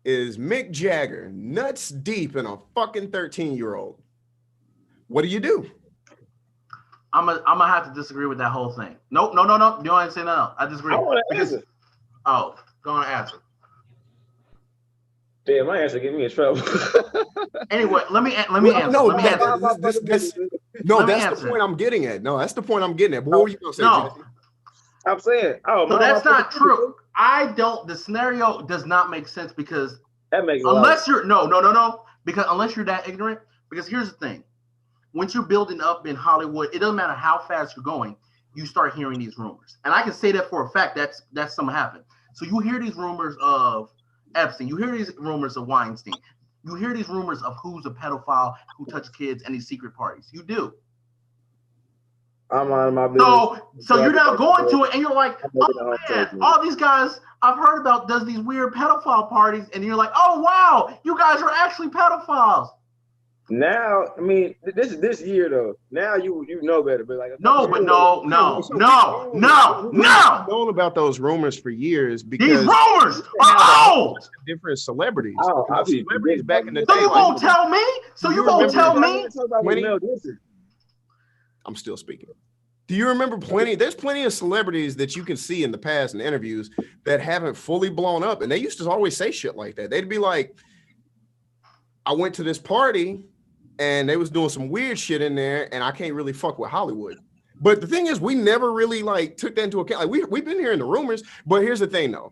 Speaker 3: is Mick Jagger nuts deep in a fucking 13-year-old. What do you do?
Speaker 1: I'm gonna have to disagree with that whole thing. Nope, no. You don't say no. I disagree.
Speaker 2: I want to answer.
Speaker 1: Oh, go on, answer.
Speaker 2: Damn, my answer get me in trouble.
Speaker 1: Anyway, let me answer.
Speaker 3: No,
Speaker 1: let me answer.
Speaker 3: That's the point I'm getting at. No, that's the point I'm getting at. But what were you gonna say?
Speaker 1: No.
Speaker 3: Jesse?
Speaker 2: I'm saying,
Speaker 1: so that's not true. The scenario does not make sense because
Speaker 2: that makes
Speaker 1: unless you're because unless you're that ignorant, because here's the thing. Once you're building up in Hollywood, it doesn't matter how fast you're going, you start hearing these rumors. And I can say that for a fact that's something happened. So you hear these rumors of Epstein, you hear these rumors of Weinstein, you hear these rumors of who's a pedophile, who touches kids, and these secret parties. You do.
Speaker 2: I'm on my business.
Speaker 1: So you're now going to it and you're like, oh man, all these guys I've heard about does these weird pedophile parties, and you're like, oh wow, you guys are actually pedophiles.
Speaker 2: Now, I mean, this year though. Now you know better, but like
Speaker 1: no.
Speaker 3: I've known about those rumors for years because
Speaker 1: these rumors are old.
Speaker 3: Different celebrities.
Speaker 2: Celebrities
Speaker 3: back in the day.
Speaker 1: So you gonna tell me? So you gonna tell me?
Speaker 3: I'm still speaking. Do you remember there's plenty of celebrities that you can see in the past in interviews that haven't fully blown up. And they used to always say shit like that. They'd be like, I went to this party and they was doing some weird shit in there and I can't really fuck with Hollywood. But the thing is, we never really took that into account. Like we've been hearing the rumors, but here's the thing though.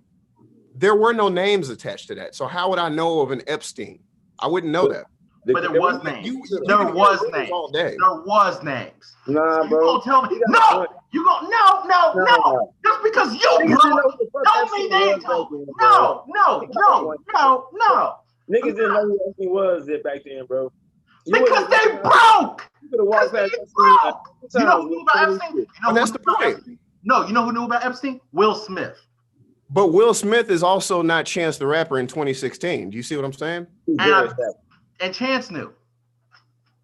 Speaker 3: There were no names attached to that. So how would I know of an Epstein? I wouldn't know that.
Speaker 1: But there was names. There was names.
Speaker 3: All day.
Speaker 1: There was names.
Speaker 2: Nah, bro.
Speaker 1: You gonna tell me? No. You gonna no. Just because you broke, don't mean they ain't told. No.
Speaker 2: Niggas didn't know who Epstein was back then, bro.
Speaker 1: Because they broke.
Speaker 2: You could have walked past
Speaker 1: Epstein. You know who knew about Epstein?
Speaker 3: That's the point.
Speaker 1: No, you know who knew about Epstein? Will Smith.
Speaker 3: But Will Smith is also not Chance the Rapper in 2016. Do you see what I'm saying?
Speaker 1: And Chance knew.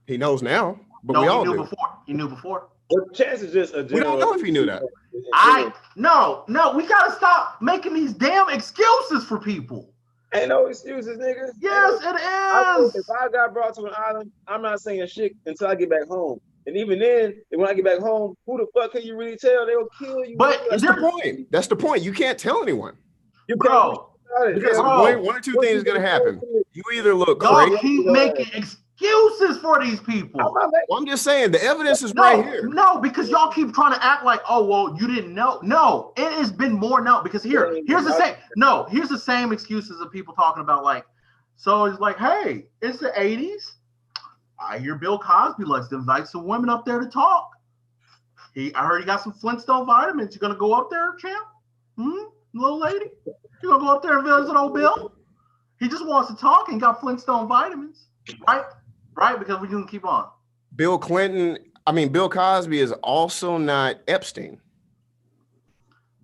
Speaker 3: He knows now, but we all knew.
Speaker 1: He knew before.
Speaker 2: Well, Chance is just a general.
Speaker 3: We don't know if he knew that.
Speaker 1: No, we gotta stop making these damn excuses for people.
Speaker 2: Ain't no excuses, nigga.
Speaker 1: Yes, it is.
Speaker 2: If I got brought to an island, I'm not saying shit until I get back home. And even then, when I get back home, who the fuck can you really tell? They'll kill you.
Speaker 3: But that's the point. That's the point. You can't tell anyone.
Speaker 1: Bro.
Speaker 3: Because one or two things is gonna happen. You either look crazy.
Speaker 1: Y'all keep making excuses for these people.
Speaker 3: Well, I'm just saying the evidence is right here.
Speaker 1: No, because y'all keep trying to act like, oh well, you didn't know. No, it has been more now. Because here's the same. No, here's the same excuses of people talking about like. So it's like, hey, it's the 80s. I hear Bill Cosby likes to invite some women up there to talk. I heard he got some Flintstone vitamins. You gonna go up there, champ? Little lady? You gonna go up there and visit old Bill? He just wants to talk and got Flintstone vitamins, right? Right? Because we can keep on.
Speaker 3: Bill Cosby is also not Epstein.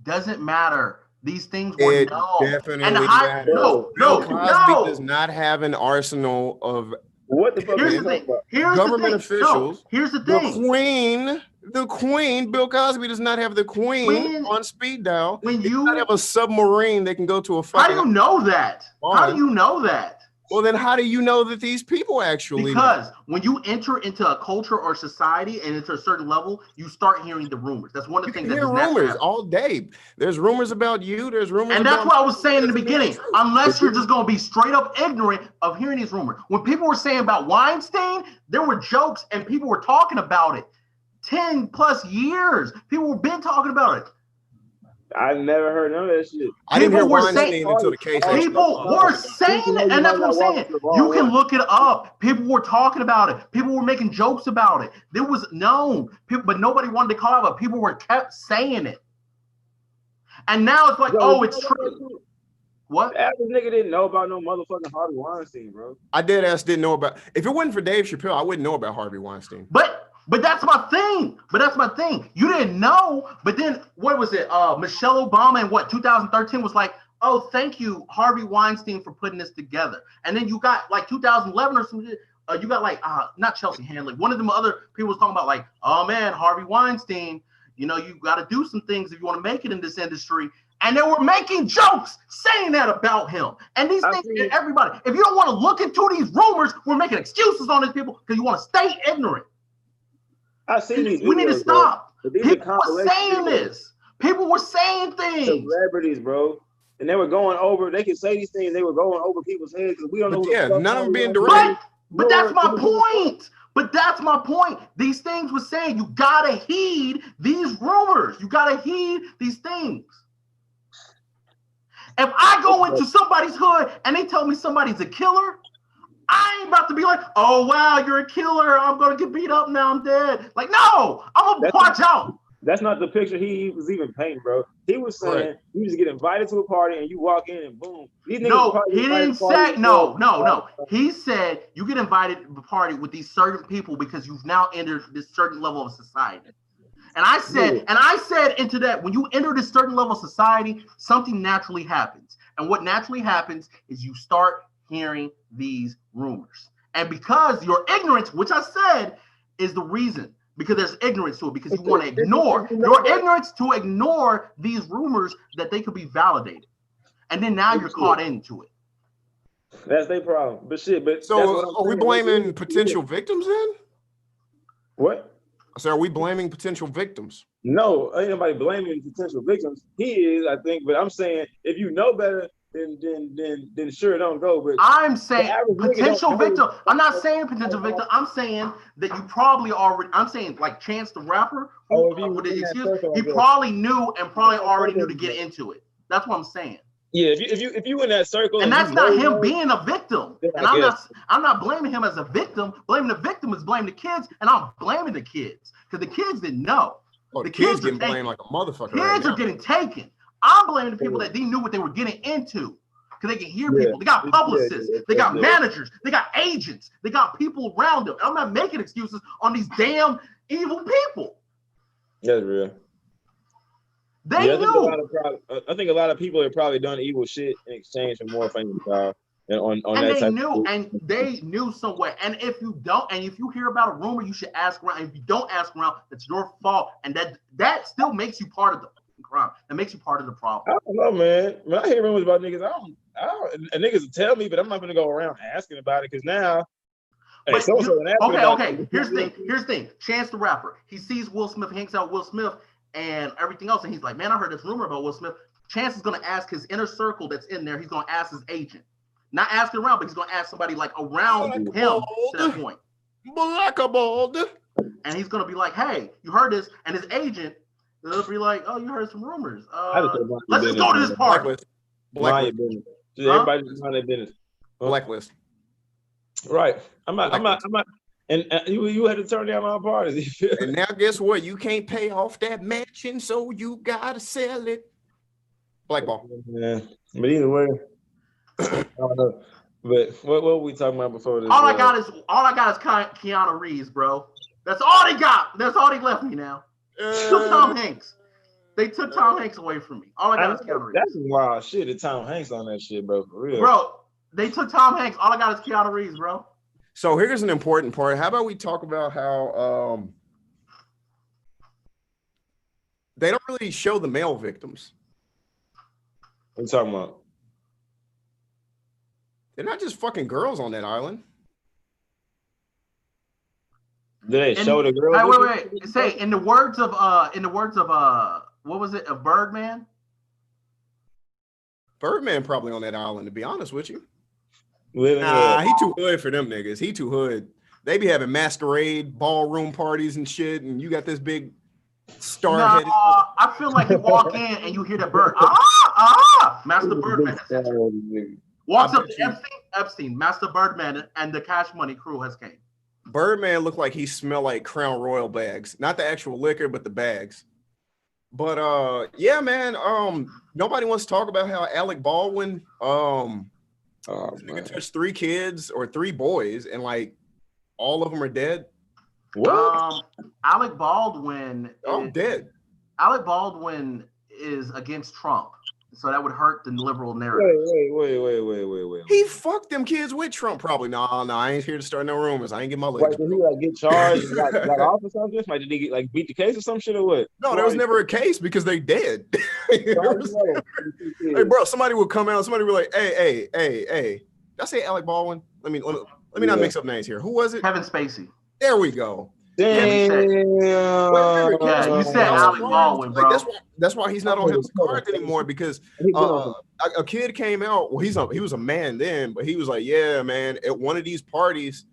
Speaker 1: Doesn't matter. These things were known.
Speaker 3: Definitely matters. Bill Cosby does not have an arsenal of.
Speaker 2: What the fuck?
Speaker 1: Here's the thing.
Speaker 3: Government officials.
Speaker 1: Here's the thing.
Speaker 3: The Queen. Bill Cosby does not have the Queen on speed dial.
Speaker 1: When
Speaker 3: he does not have a submarine that can go to a fucking.
Speaker 1: How do you know that? How do you know that?
Speaker 3: Well, then how do you know that these people actually
Speaker 1: Because when you enter into a culture or society and into a certain level, you start hearing the rumors. That's one of the things that
Speaker 3: hear rumors all day. There's rumors about you. There's rumors,
Speaker 1: and that's what I was saying in the beginning. Unless you're just going to be straight up ignorant of hearing these rumors. When people were saying about Weinstein, there were jokes and people were talking about it 10 plus years. People were been talking about it.
Speaker 2: I never heard none of that shit.
Speaker 3: I didn't hear Weinstein until the case.
Speaker 1: People were saying it, and that's what I'm saying. You can look it up. People were talking about it. People were making jokes about it. There was known, but nobody wanted to call out. But people were kept saying it, and now it's like, oh, it's true. What?
Speaker 2: The average nigga didn't know about no motherfucking Harvey Weinstein, bro.
Speaker 3: I didn't know about. If it wasn't for Dave Chappelle, I wouldn't know about Harvey Weinstein.
Speaker 1: But that's my thing. You didn't know. But then what was it? Michelle Obama in 2013 was like, oh, thank you, Harvey Weinstein, for putting this together. And then you got like 2011 or something. You got like not Chelsea Handler. One of them other people was talking about like, oh man, Harvey Weinstein. You got to do some things if you want to make it in this industry. And they were making jokes saying that about him. And these things, everybody, if you don't want to look into these rumors, we're making excuses on these people because you want to stay ignorant.
Speaker 2: I see these.
Speaker 1: We need to stop. People were saying this. People were saying things.
Speaker 2: Celebrities, bro. And they were going over, they could say these things, they were going over people's heads because we don't know.
Speaker 3: Yeah, none of them being direct.
Speaker 1: But that's my point. These things were saying you gotta heed these rumors. You gotta heed these things. If I go into somebody's hood and they tell me somebody's a killer, I ain't about to be like, oh, wow, you're a killer. I'm going to get beat up now. I'm dead. Like, no, I'm going to watch out.
Speaker 2: That's not the picture he was even painting, bro. He was saying you just get invited to a party and you walk in and boom.
Speaker 1: No, he didn't say, no. He said you get invited to the party with these certain people because you've now entered this certain level of society. And I said into that, when you enter this certain level of society, something naturally happens. And what naturally happens is you start hearing these rumors. And because your ignorance, which I said is the reason, because there's ignorance to it, because you want to ignore your ignorance to ignore these rumors that they could be validated. And then now you're caught into it.
Speaker 2: That's their problem. But
Speaker 3: so are we blaming potential victims then?
Speaker 2: What?
Speaker 3: So are we blaming potential victims?
Speaker 2: No, ain't nobody blaming potential victims. He is, I think, but I'm saying if you know better, then sure, don't go. But
Speaker 1: I'm saying potential victim. I'm not saying potential victim. I'm saying that you probably already. I'm saying like Chance the Rapper. He probably knew and probably already knew to get into it. That's what I'm saying.
Speaker 2: Yeah, if you in that circle,
Speaker 1: and that's not him being a victim. And I'm not blaming him as a victim. Blaming the victim is blaming the kids, and I'm blaming the kids because the kids didn't know.
Speaker 3: Oh, the kids getting blamed like a motherfucker.
Speaker 1: Kids are getting taken. I'm blaming the people that they knew what they were getting into because they can hear people. They got publicists, they got managers, they got agents, they got people around them. I'm not making excuses on these damn evil people.
Speaker 2: That's real.
Speaker 1: They knew.
Speaker 2: I think a lot of people have probably done evil shit in exchange for more fame.
Speaker 1: And they knew somewhere. And if you don't, and if you hear about a rumor, you should ask around. And if you don't ask around, that's your fault. And that still makes you part of the crime. That makes you part of the problem.
Speaker 2: I don't know, man. When I hear rumors about niggas, I don't and niggas will tell me, but I'm not gonna go around asking about it because now.
Speaker 1: Okay. Here's the thing. Chance the Rapper. He sees Will Smith, hangs out with Will Smith and everything else, and he's like, man, I heard this rumor about Will Smith. Chance is gonna ask his inner circle that's in there. He's gonna ask his agent. Not asking around, but he's gonna ask somebody like around him to that point.
Speaker 3: Blackballed.
Speaker 1: And he's gonna be like, hey, you heard this, and his agent. They'll be like, oh, you heard some rumors. Let's just go to this party.
Speaker 2: Blacklist. Everybody just mind their business.
Speaker 3: Blacklist.
Speaker 2: Right. I'm not. And you had to turn down my parties.
Speaker 3: And now guess what? You can't pay off that mansion, so you gotta sell it. Blackball.
Speaker 2: Yeah. But either way, I don't know. But what were we talking about before this?
Speaker 1: All I got is Keanu Reeves, bro. That's all they got. That's all they left me now. Took Tom Hanks. They took Tom Hanks away from me. All I got is Keanu Reeves.
Speaker 2: That's wild shit that Tom Hanks on that shit, bro. For real.
Speaker 1: Bro, they took Tom Hanks. All I got is Keanu Reeves, bro.
Speaker 3: So here's an important part. How about we talk about how they don't really show the male victims.
Speaker 2: What are you talking about?
Speaker 3: They're not just fucking girls on that island.
Speaker 2: Do they show the girls?
Speaker 1: Wait. Say in the words of what was it? Of Birdman?
Speaker 3: Birdman probably on that island, to be honest with you.
Speaker 2: Nah,
Speaker 3: he too hood for them niggas. He too hood. They be having masquerade ballroom parties and shit, and you got this big star-headed.
Speaker 1: I feel like you walk in and you hear the bird. Master Birdman walks up to Epstein, Master Birdman, and the Cash Money crew has came.
Speaker 3: Birdman looked like he smelled like Crown Royal bags, not the actual liquor, but the bags. But yeah, man. Nobody wants to talk about how Alec Baldwin touched 3 kids or 3 boys, and like all of them are dead.
Speaker 2: What?
Speaker 1: Alec Baldwin.
Speaker 3: Dead.
Speaker 1: Alec Baldwin is against Trump, so that would hurt the liberal narrative.
Speaker 2: Wait.
Speaker 3: He fucked them kids with Trump, probably. No, I ain't here to start no rumors. I ain't get my legs.
Speaker 2: Did he like get charged, got off or something? Like, did he get, like, beat the case or some shit or what?
Speaker 3: No, there was never a case because they dead. Hey, bro, somebody would come out. Somebody would be like, hey. Did I say Alec Baldwin? Let me not mix up names here. Who was it?
Speaker 1: Kevin Spacey.
Speaker 3: There we go.
Speaker 2: Damn.
Speaker 1: You said Alec Baldwin, bro.
Speaker 3: Like, that's why he's not on his cards anymore, because a kid came out. Well, he was a man then, but he was like, yeah, man, at one of these parties,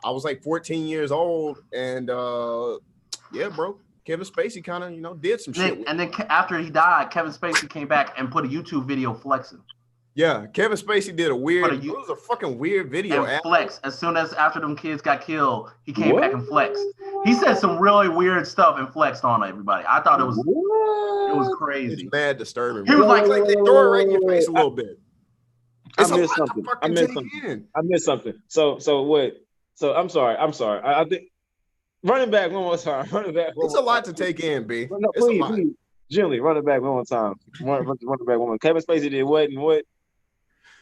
Speaker 3: I was like 14 years old, and yeah, bro, Kevin Spacey kind of, did some shit.
Speaker 1: And then after he died, Kevin Spacey came back and put a YouTube video flexing.
Speaker 3: Yeah, Kevin Spacey did it was a fucking weird video.
Speaker 1: And flex. As soon as after them kids got killed, he came back and flexed. He said some really weird stuff and flexed on everybody. I thought it was crazy.
Speaker 3: It's mad disturbing.
Speaker 1: He was like
Speaker 3: they throw it right in your face a little bit.
Speaker 2: I missed something. So wait. So I'm sorry. I think run it back one more time.
Speaker 3: It's a lot to take in, B.
Speaker 2: No, please. Generally, run it back one more time. Run it back one more. Kevin Spacey did what and what?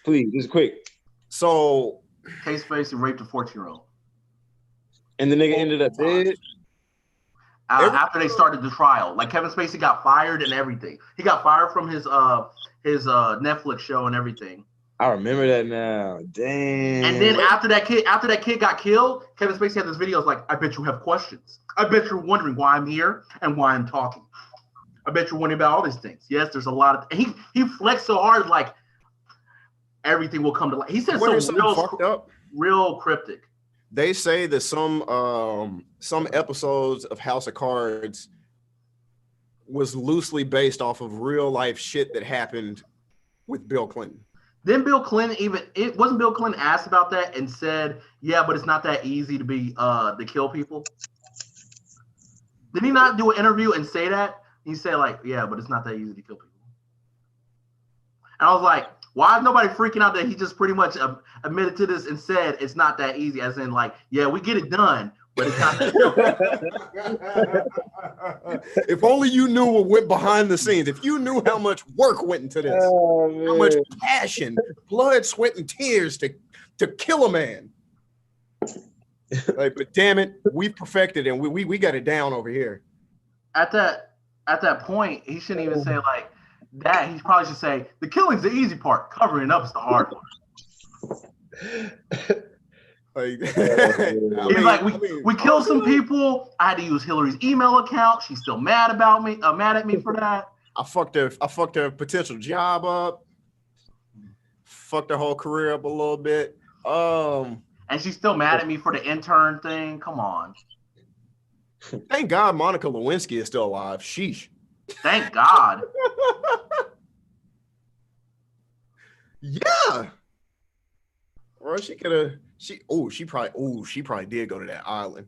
Speaker 2: Please, just quick.
Speaker 3: So,
Speaker 1: Kevin Spacey raped a 14-year-old.
Speaker 2: And the nigga ended up dead?
Speaker 1: After they started the trial. Like, Kevin Spacey got fired and everything. He got fired from his Netflix show and everything.
Speaker 2: I remember that now. Damn.
Speaker 1: And then after that kid got killed, Kevin Spacey had this video like, I bet you have questions. I bet you're wondering why I'm here and why I'm talking. I bet you're wondering about all these things. Yes, there's a lot of he flexed so hard, like everything will come to light. He said something real cryptic.
Speaker 3: They say that some episodes of House of Cards was loosely based off of real life shit that happened with Bill Clinton.
Speaker 1: Then Bill Clinton wasn't Bill Clinton asked about that and said, yeah, but it's not that easy to kill people. Did he not do an interview and say that? He said, like, yeah, but it's not that easy to kill people. And I was like, why is nobody freaking out that he just pretty much admitted to this and said it's not that easy, as in, like, yeah, we get it done, but it's not that easy.
Speaker 3: If only you knew what went behind the scenes. If you knew how much work went into this, how much passion, blood, sweat, and tears to kill a man. Like, but damn it, we've perfected it, and we got it down over here.
Speaker 1: At that point, he shouldn't even say like that. He probably should say the killing's the easy part, covering it up is the hard part. We killed some people. I had to use Hillary's email account. She's still mad at me for that.
Speaker 3: I fucked her potential job up. Fucked her whole career up a little bit.
Speaker 1: And she's still mad at me for the intern thing. Come on.
Speaker 3: Thank God Monica Lewinsky is still alive. Sheesh.
Speaker 1: Thank God.
Speaker 3: Yeah. Or she could have. She probably did go to that island.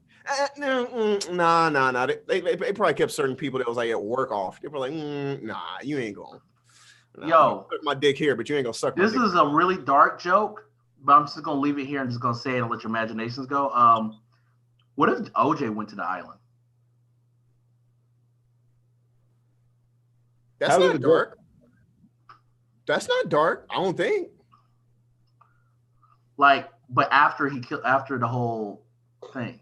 Speaker 3: Nah. They probably kept certain people that was like at work off. They were like, nah, you ain't going. Nah,
Speaker 1: yo,
Speaker 3: suck my dick here, but you ain't gonna suck my dick.
Speaker 1: This is a really dark joke, but I'm just gonna leave it here and just gonna say it and let your imaginations go. What if OJ went to the island?
Speaker 3: That's not dark. That's not dark. I don't think.
Speaker 1: Like, but after the whole thing.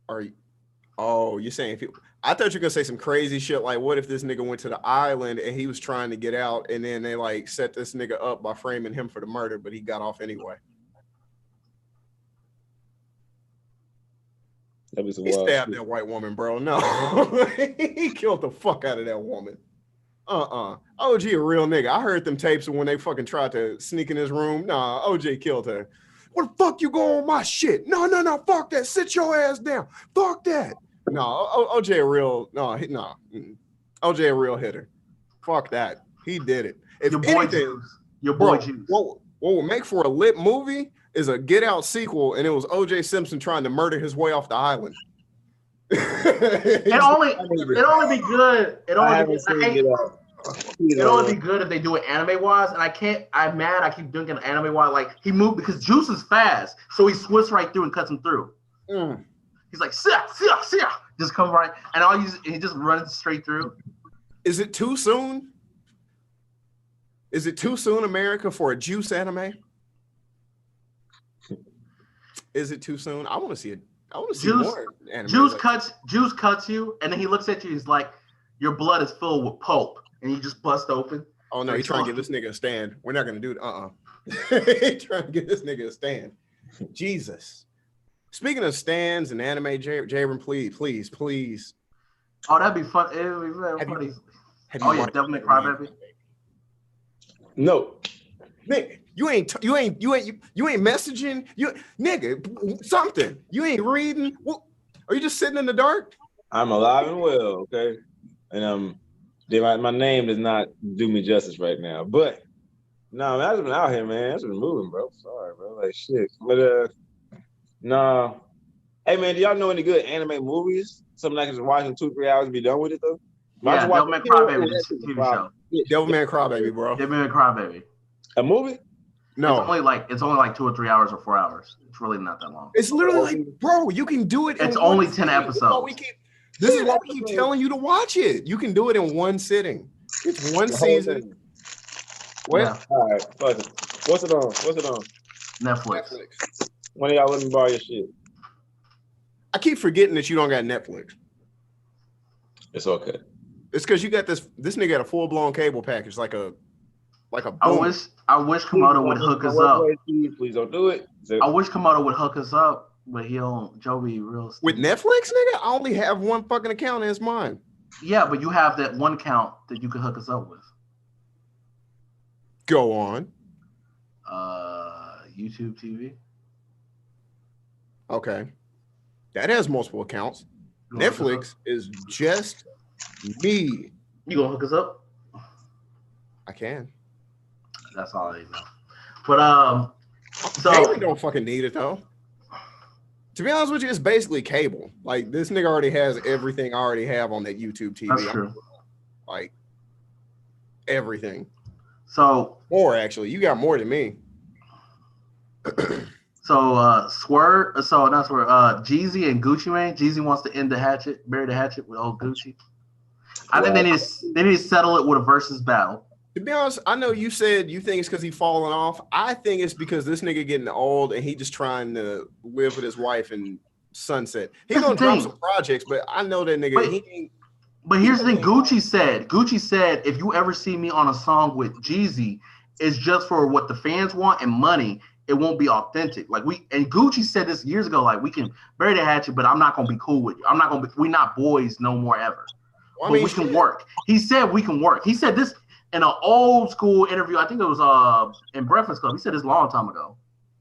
Speaker 3: You're saying I thought you were gonna say some crazy shit like, what if this nigga went to the island and he was trying to get out, and then they like set this nigga up by framing him for the murder, but he got off anyway. He stabbed that white woman, bro. No, he killed the fuck out of that woman. OG a real nigga. I heard them tapes when they fucking tried to sneak in his room. Nah, OJ killed her. What the fuck you go on my shit? No, fuck that. Sit your ass down. Fuck that. No, OJ a real, OJ a real hitter. Fuck that. He did it. If
Speaker 1: your boy Juice.
Speaker 3: What would make for a lit movie is a Get Out sequel, and it was OJ Simpson trying to murder his way off the island.
Speaker 1: It only be good. It only be good if they do it anime wise, and I'm mad. I keep doing it anime wise. Like he moved because Juice is fast, so he swoops right through and cuts him through. He's like, sia, just come right, and he just runs straight through.
Speaker 3: Is it too soon? Is it too soon, America, for a Juice anime? Is it too soon? I want to see it. I want to see more anime.
Speaker 1: Juice cuts you, and then he looks at you. He's like, your blood is filled with pulp, and you just bust open.
Speaker 3: Oh no, he's trying to give this nigga a stand. We're not gonna do it. He's trying to give this nigga a stand. Jesus. Speaking of stands and anime, Jabron, please.
Speaker 1: Oh, that'd be fun. It would be very funny. Devil May Cry Baby.
Speaker 2: No,
Speaker 3: nigga, you ain't messaging. You nigga, something. You ain't reading. What? Are you just sitting in the dark?
Speaker 2: I'm alive and well, okay, and my name does not do me justice right now. But no, man, I've just been out here, man. I've just been moving, bro. Sorry, bro. Like shit. But no. Hey, man, do y'all know any good anime movies? Something I can just watch in 2-3 hours and be done with it, though?
Speaker 1: Yeah, Devil May Cry Baby, TV show.
Speaker 3: Devil May Cry Baby, bro.
Speaker 1: Devil May Cry Baby.
Speaker 2: A movie?
Speaker 1: No. It's only like 2 or 3 hours or 4 hours. It's really not that long.
Speaker 3: It's literally like, bro, you can do it.
Speaker 1: It's only 10 episodes.
Speaker 3: This is why we keep telling you to watch it. You can do it in one sitting. It's one season. What?
Speaker 2: Yeah. All right, fuck it. What's it on?
Speaker 1: Netflix.
Speaker 2: When y'all let me borrow your shit?
Speaker 3: I keep forgetting that you don't got Netflix.
Speaker 2: It's okay.
Speaker 3: It's because you got this nigga got a full-blown cable package, like a boom.
Speaker 1: I wish Komodo would hook us up.
Speaker 2: Please don't do it.
Speaker 1: I wish Komodo would hook us up, but he don't. Joey real
Speaker 3: with Netflix, nigga. I only have one fucking account, and it's mine.
Speaker 1: Yeah, but you have that one account that you can hook us up with.
Speaker 3: Go on.
Speaker 1: YouTube TV.
Speaker 3: Okay. That has multiple accounts. Netflix is just me.
Speaker 1: You gonna hook us up?
Speaker 3: I can.
Speaker 1: That's all I know. But
Speaker 3: so I don't fucking need it though. To be honest with you, it's basically cable. Like this nigga already has everything I already have on that YouTube TV.
Speaker 1: That's true.
Speaker 3: Like everything.
Speaker 1: So
Speaker 3: more actually, you got more than me.
Speaker 1: So Jeezy and Gucci Mane. Jeezy wants to bury the hatchet with old Gucci. I think they need to settle it with a versus battle.
Speaker 3: To be honest, I know you said you think it's because he's falling off. I think it's because this nigga getting old and he just trying to live with his wife and sunset. He's gonna drop some projects, but I know that nigga.
Speaker 1: But here's the thing: Gucci said, if you ever see me on a song with Jeezy, it's just for what the fans want and money. It won't be authentic. And Gucci said this years ago, like we can bury the hatchet, but I'm not gonna be cool with you. We're not boys no more ever. Well, but we can work. He said we can work. He said this in an old school interview. I think it was in Breakfast Club. He said this a long time ago.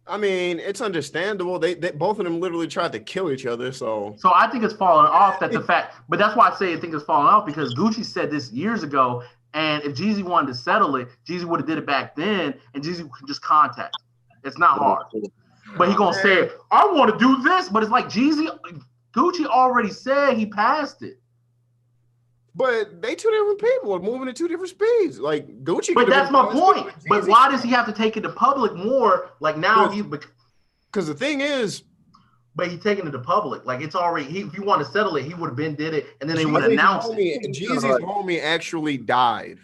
Speaker 3: I mean, it's understandable. They both of them literally tried to kill each other. So
Speaker 1: I think it's falling off. But that's why I say I think it's falling off because Gucci said this years ago. And if Jeezy wanted to settle it, Jeezy would have did it back then, and Jeezy could just contact. It's not hard. But he gonna say, I want to do this, but it's like Gucci already said he passed it.
Speaker 3: But they two different people moving at two different speeds. Like Gucci.
Speaker 1: But that's my point. But why does he have to take it to public more? Like now
Speaker 3: because the thing is,
Speaker 1: but he's taking it to public. Like it's already. If you want to settle it, he would have been did it, and then they would announce it.
Speaker 3: Jeezy's homie actually died.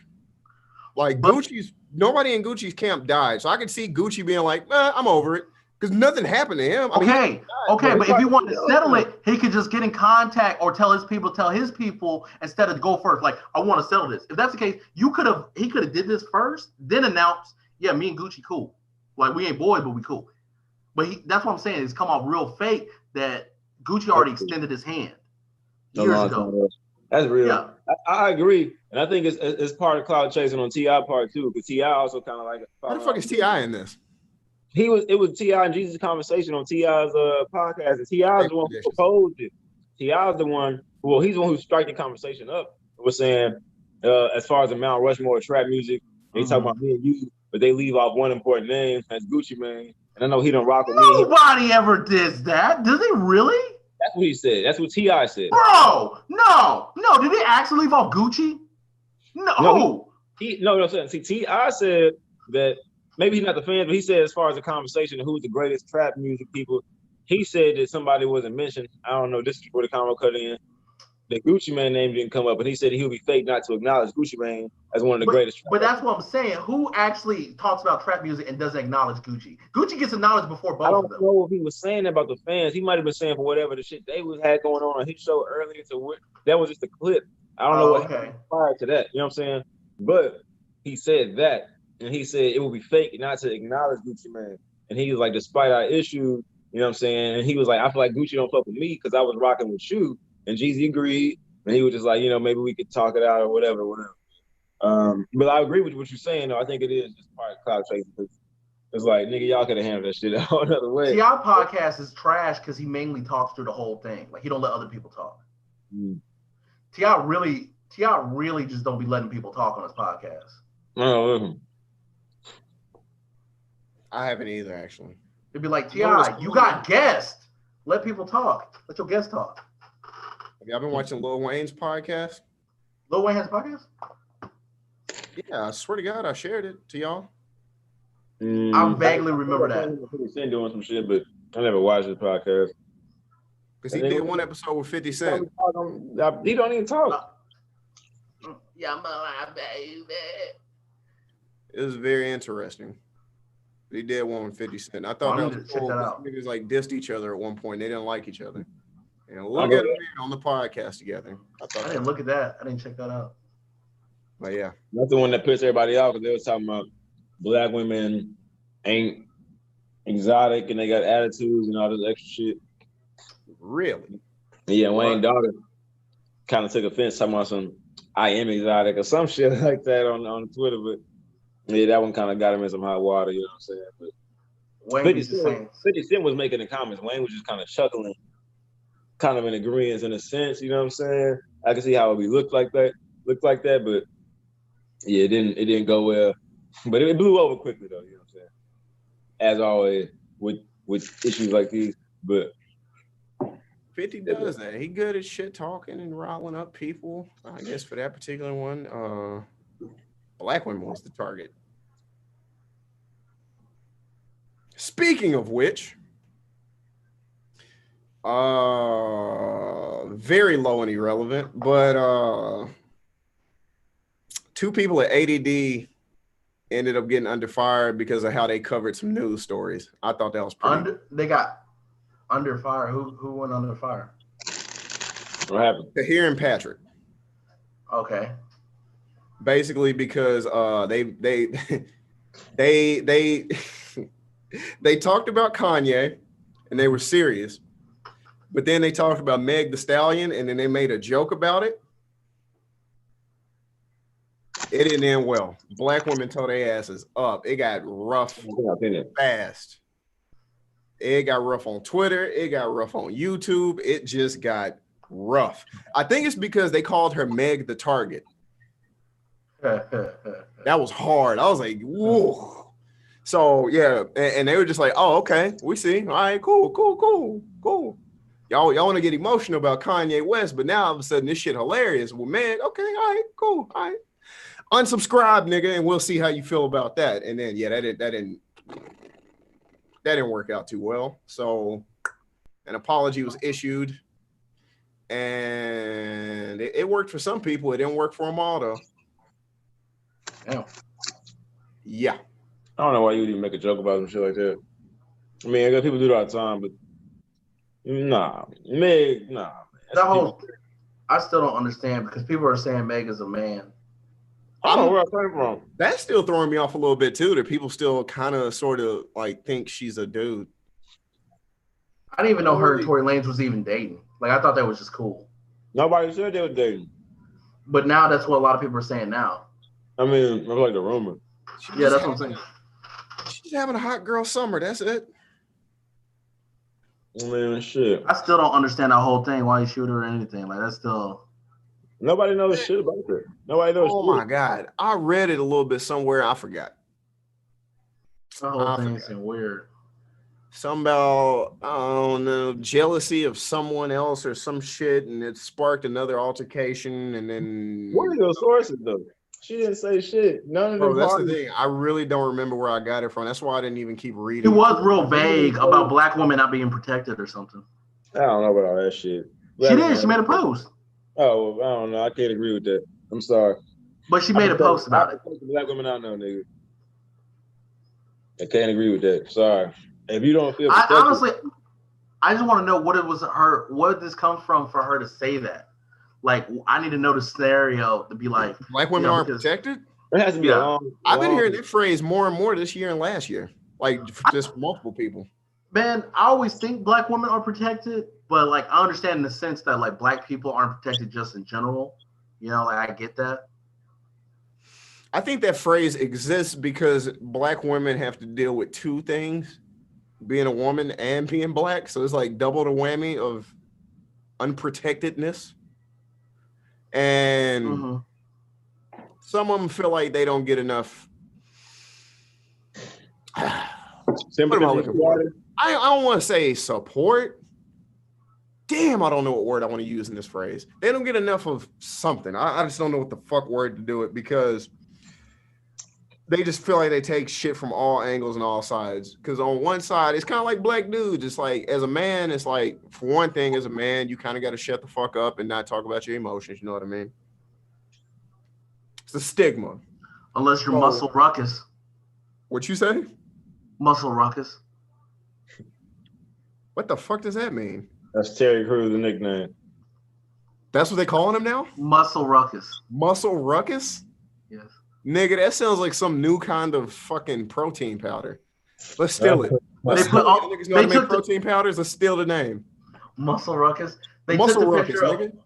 Speaker 3: Like Gucci's. Nobody in Gucci's camp died. So I could see Gucci being like, I'm over it. Because nothing happened to him.
Speaker 1: Okay, but if he wanted to settle it, he could just get in contact or tell his people instead of go first. Like, I want to settle this. If that's the case, he could have did this first, then announced, yeah, me and Gucci cool. Like, we ain't boys, but we cool. But that's what I'm saying. It's come out real fake that Gucci already extended his hand years ago.
Speaker 2: That's real. Yeah. I agree, and I think it's part of cloud chasing on T.I. part too, because T.I. also kind of like.
Speaker 3: How the fuck is T.I. in this?
Speaker 2: It was T.I. and Jesus' conversation on T.I.'s podcast, and T.I. is the one who proposed it. T.I. is the one. Well, he's the one who struck the conversation up. Was saying, as far as the Mount Rushmore trap music, they talk about me and you, but they leave off one important name, that's Gucci Mane. And I know he don't rock with me.
Speaker 1: Nobody ever did that. Does he really?
Speaker 2: That's what he said. That's what T.I. said.
Speaker 1: Bro, no. Did they actually leave off Gucci? No.
Speaker 2: See, T.I. said that maybe he's not the fan, but he said as far as the conversation of who's the greatest trap music people, he said that somebody wasn't mentioned. I don't know. This is where the convo cut in. The Gucci Mane name didn't come up, and he said he would be fake not to acknowledge Gucci Mane as one of the greatest.
Speaker 1: But that's what I'm saying. Who actually talks about trap music and doesn't acknowledge Gucci? Gucci gets acknowledged before both of them.
Speaker 2: I don't know if he was saying about the fans. He might have been saying for whatever the shit they had going on his show earlier. That was just a clip. I don't know what happened prior to that. You know what I'm saying? But he said that, and he said it would be fake not to acknowledge Gucci Mane. And he was like, despite our issue, you know what I'm saying? And he was like, I feel like Gucci don't fuck with me because I was rocking with you. And Jeezy agreed. And he was just like, maybe we could talk it out or whatever. But I agree with what you're saying, though. I think it is just part of cloud chasing. It's like, nigga, y'all could have handled that shit out another way.
Speaker 1: T.I. podcast is trash because he mainly talks through the whole thing. Like, he don't let other people talk. T.I. really just don't be letting people talk on his podcast.
Speaker 2: No,
Speaker 3: I haven't either, actually.
Speaker 1: It'd be like, T.I., you got guests. Let people talk. Let your guests talk.
Speaker 3: Have y'all been watching Lil Wayne's podcast?
Speaker 1: Lil Wayne has a podcast?
Speaker 3: Yeah, I swear to God, I shared it to y'all.
Speaker 1: I vaguely remember that.
Speaker 2: He's doing some shit, but I never watched his podcast.
Speaker 3: Because he did one episode with 50 Cent.
Speaker 2: He don't even talk.
Speaker 1: Yeah, my baby.
Speaker 3: It was very interesting. He did one with 50 Cent. I thought that was cool. Niggas like dissed each other at one point. They didn't like each other. And look at them on the podcast together.
Speaker 1: I didn't look at that. I didn't check that out.
Speaker 3: But yeah.
Speaker 2: That's the one that pissed everybody off because they was talking about black women ain't exotic and they got attitudes and all this extra shit.
Speaker 3: Really?
Speaker 2: Yeah, Wayne's daughter kind of took offense talking about some I am exotic or some shit like that on Twitter, but yeah, that one kind of got him in some hot water, you know what I'm saying? But
Speaker 1: Wayne was just saying
Speaker 2: 50 Cent was making the comments. Wayne was just kind of chuckling, kind of in agreement in a sense, you know what I'm saying? I can see how it would look like that, but yeah, it didn't go well. But it blew over quickly though, you know what I'm saying? As always with issues like these. But
Speaker 3: 50 does that. He good at shit talking and riling up people. I guess for that particular one, black women was the target. Speaking of which, very low and irrelevant, but two people at ADD ended up getting under fire because of how they covered some news stories. I thought that was pretty.
Speaker 1: They got under fire. Who went under fire?
Speaker 2: What happened?
Speaker 3: Tahir and Patrick.
Speaker 1: Okay.
Speaker 3: Basically, because they talked about Kanye and they were serious, but then they talked about Meg the Stallion and then they made a joke about it. It didn't end well. Black women tore their asses up. It got rough fast. It got rough on Twitter. It got rough on YouTube. It just got rough. I think it's because they called her Meg the Target. That was hard. I was like, whoa. So yeah, and they were just like, oh, okay, we see. All right, cool. Y'all want to get emotional about Kanye West, but now all of a sudden this shit hilarious. Well, man, okay, all right, cool, all right. Unsubscribe, nigga, and we'll see how you feel about that. And then yeah, that didn't work out too well. So an apology was issued, and it worked for some people. It didn't work for them all, though.
Speaker 1: Damn.
Speaker 3: Yeah.
Speaker 2: I don't know why you would even make a joke about some shit like that. I mean, I guess people do it all the time, but nah. Meg, nah.
Speaker 1: That whole, I still don't understand because people are saying Meg is a man.
Speaker 2: I don't know where I came from.
Speaker 3: That's still throwing me off a little bit too. That people still kind of sort of like think she's a dude.
Speaker 1: I didn't even know her and Tory Lanez was even dating. Like I thought that was just cool.
Speaker 2: Nobody said they were dating.
Speaker 1: But now that's what a lot of people are saying now.
Speaker 2: I mean, I like the rumor.
Speaker 1: Yeah, that's what I'm saying.
Speaker 3: She's having a hot girl summer. That's it.
Speaker 2: I mean, shit.
Speaker 1: I still don't understand that whole thing. Why you shoot her or anything? Like that's still.
Speaker 2: Nobody knows shit about her. Nobody knows.
Speaker 3: Oh my god! I read it a little bit somewhere. I forgot.
Speaker 1: The whole thing is weird.
Speaker 3: Something about, I don't know, jealousy of someone else or some shit, and it sparked another altercation, and then.
Speaker 2: What are those sources though? She didn't say shit. None of them.
Speaker 3: Bro, that's the thing. I really don't remember where I got it from. That's why I didn't even keep reading.
Speaker 1: It was real vague about black women not being protected or something.
Speaker 2: I don't know about all that shit.
Speaker 1: She did. She made a post.
Speaker 2: Oh, I don't know. I can't agree with that. I'm sorry.
Speaker 1: But she made a post about it.
Speaker 2: Black women I know, nigga. I can't agree with that. Sorry. If you don't feel protected,
Speaker 1: honestly, I just want to know what it was where did this come from for her to say that? Like, I need to know the scenario to be like,
Speaker 3: black women aren't protected?
Speaker 2: It has to be
Speaker 3: I've been hearing that phrase more and more this year and last year. Like, just multiple people.
Speaker 1: Man, I always think black women are protected, but like, I understand in the sense that like black people aren't protected just in general. You know, like I get that.
Speaker 3: I think that phrase exists because black women have to deal with two things, being a woman and being black. So it's like double the whammy of unprotectedness. And some of them feel like they don't get enough. I don't want to say support. Damn, I don't know what word I want to use in this phrase. They don't get enough of something. I just don't know what the fuck word to do it because they just feel like they take shit from all angles and all sides. Because on one side, it's kind of like black dudes. It's like, as a man, it's like, for one thing, as a man, you kind of got to shut the fuck up and not talk about your emotions. You know what I mean? It's a stigma.
Speaker 1: Unless you're Muscle Ruckus.
Speaker 3: What you say?
Speaker 1: Muscle Ruckus.
Speaker 3: What the fuck does that mean?
Speaker 2: That's Terry Crews' nickname.
Speaker 3: That's what they calling him now?
Speaker 1: Muscle Ruckus.
Speaker 3: Muscle Ruckus?
Speaker 1: Yes.
Speaker 3: Nigga, that sounds like some new kind of fucking protein powder. Let's steal it.
Speaker 1: They put all,
Speaker 3: niggas know how to make protein powders. Let's steal the name.
Speaker 1: Muscle Ruckus. They
Speaker 3: Muscle
Speaker 1: took the
Speaker 3: Ruckus,
Speaker 1: picture
Speaker 3: nigga.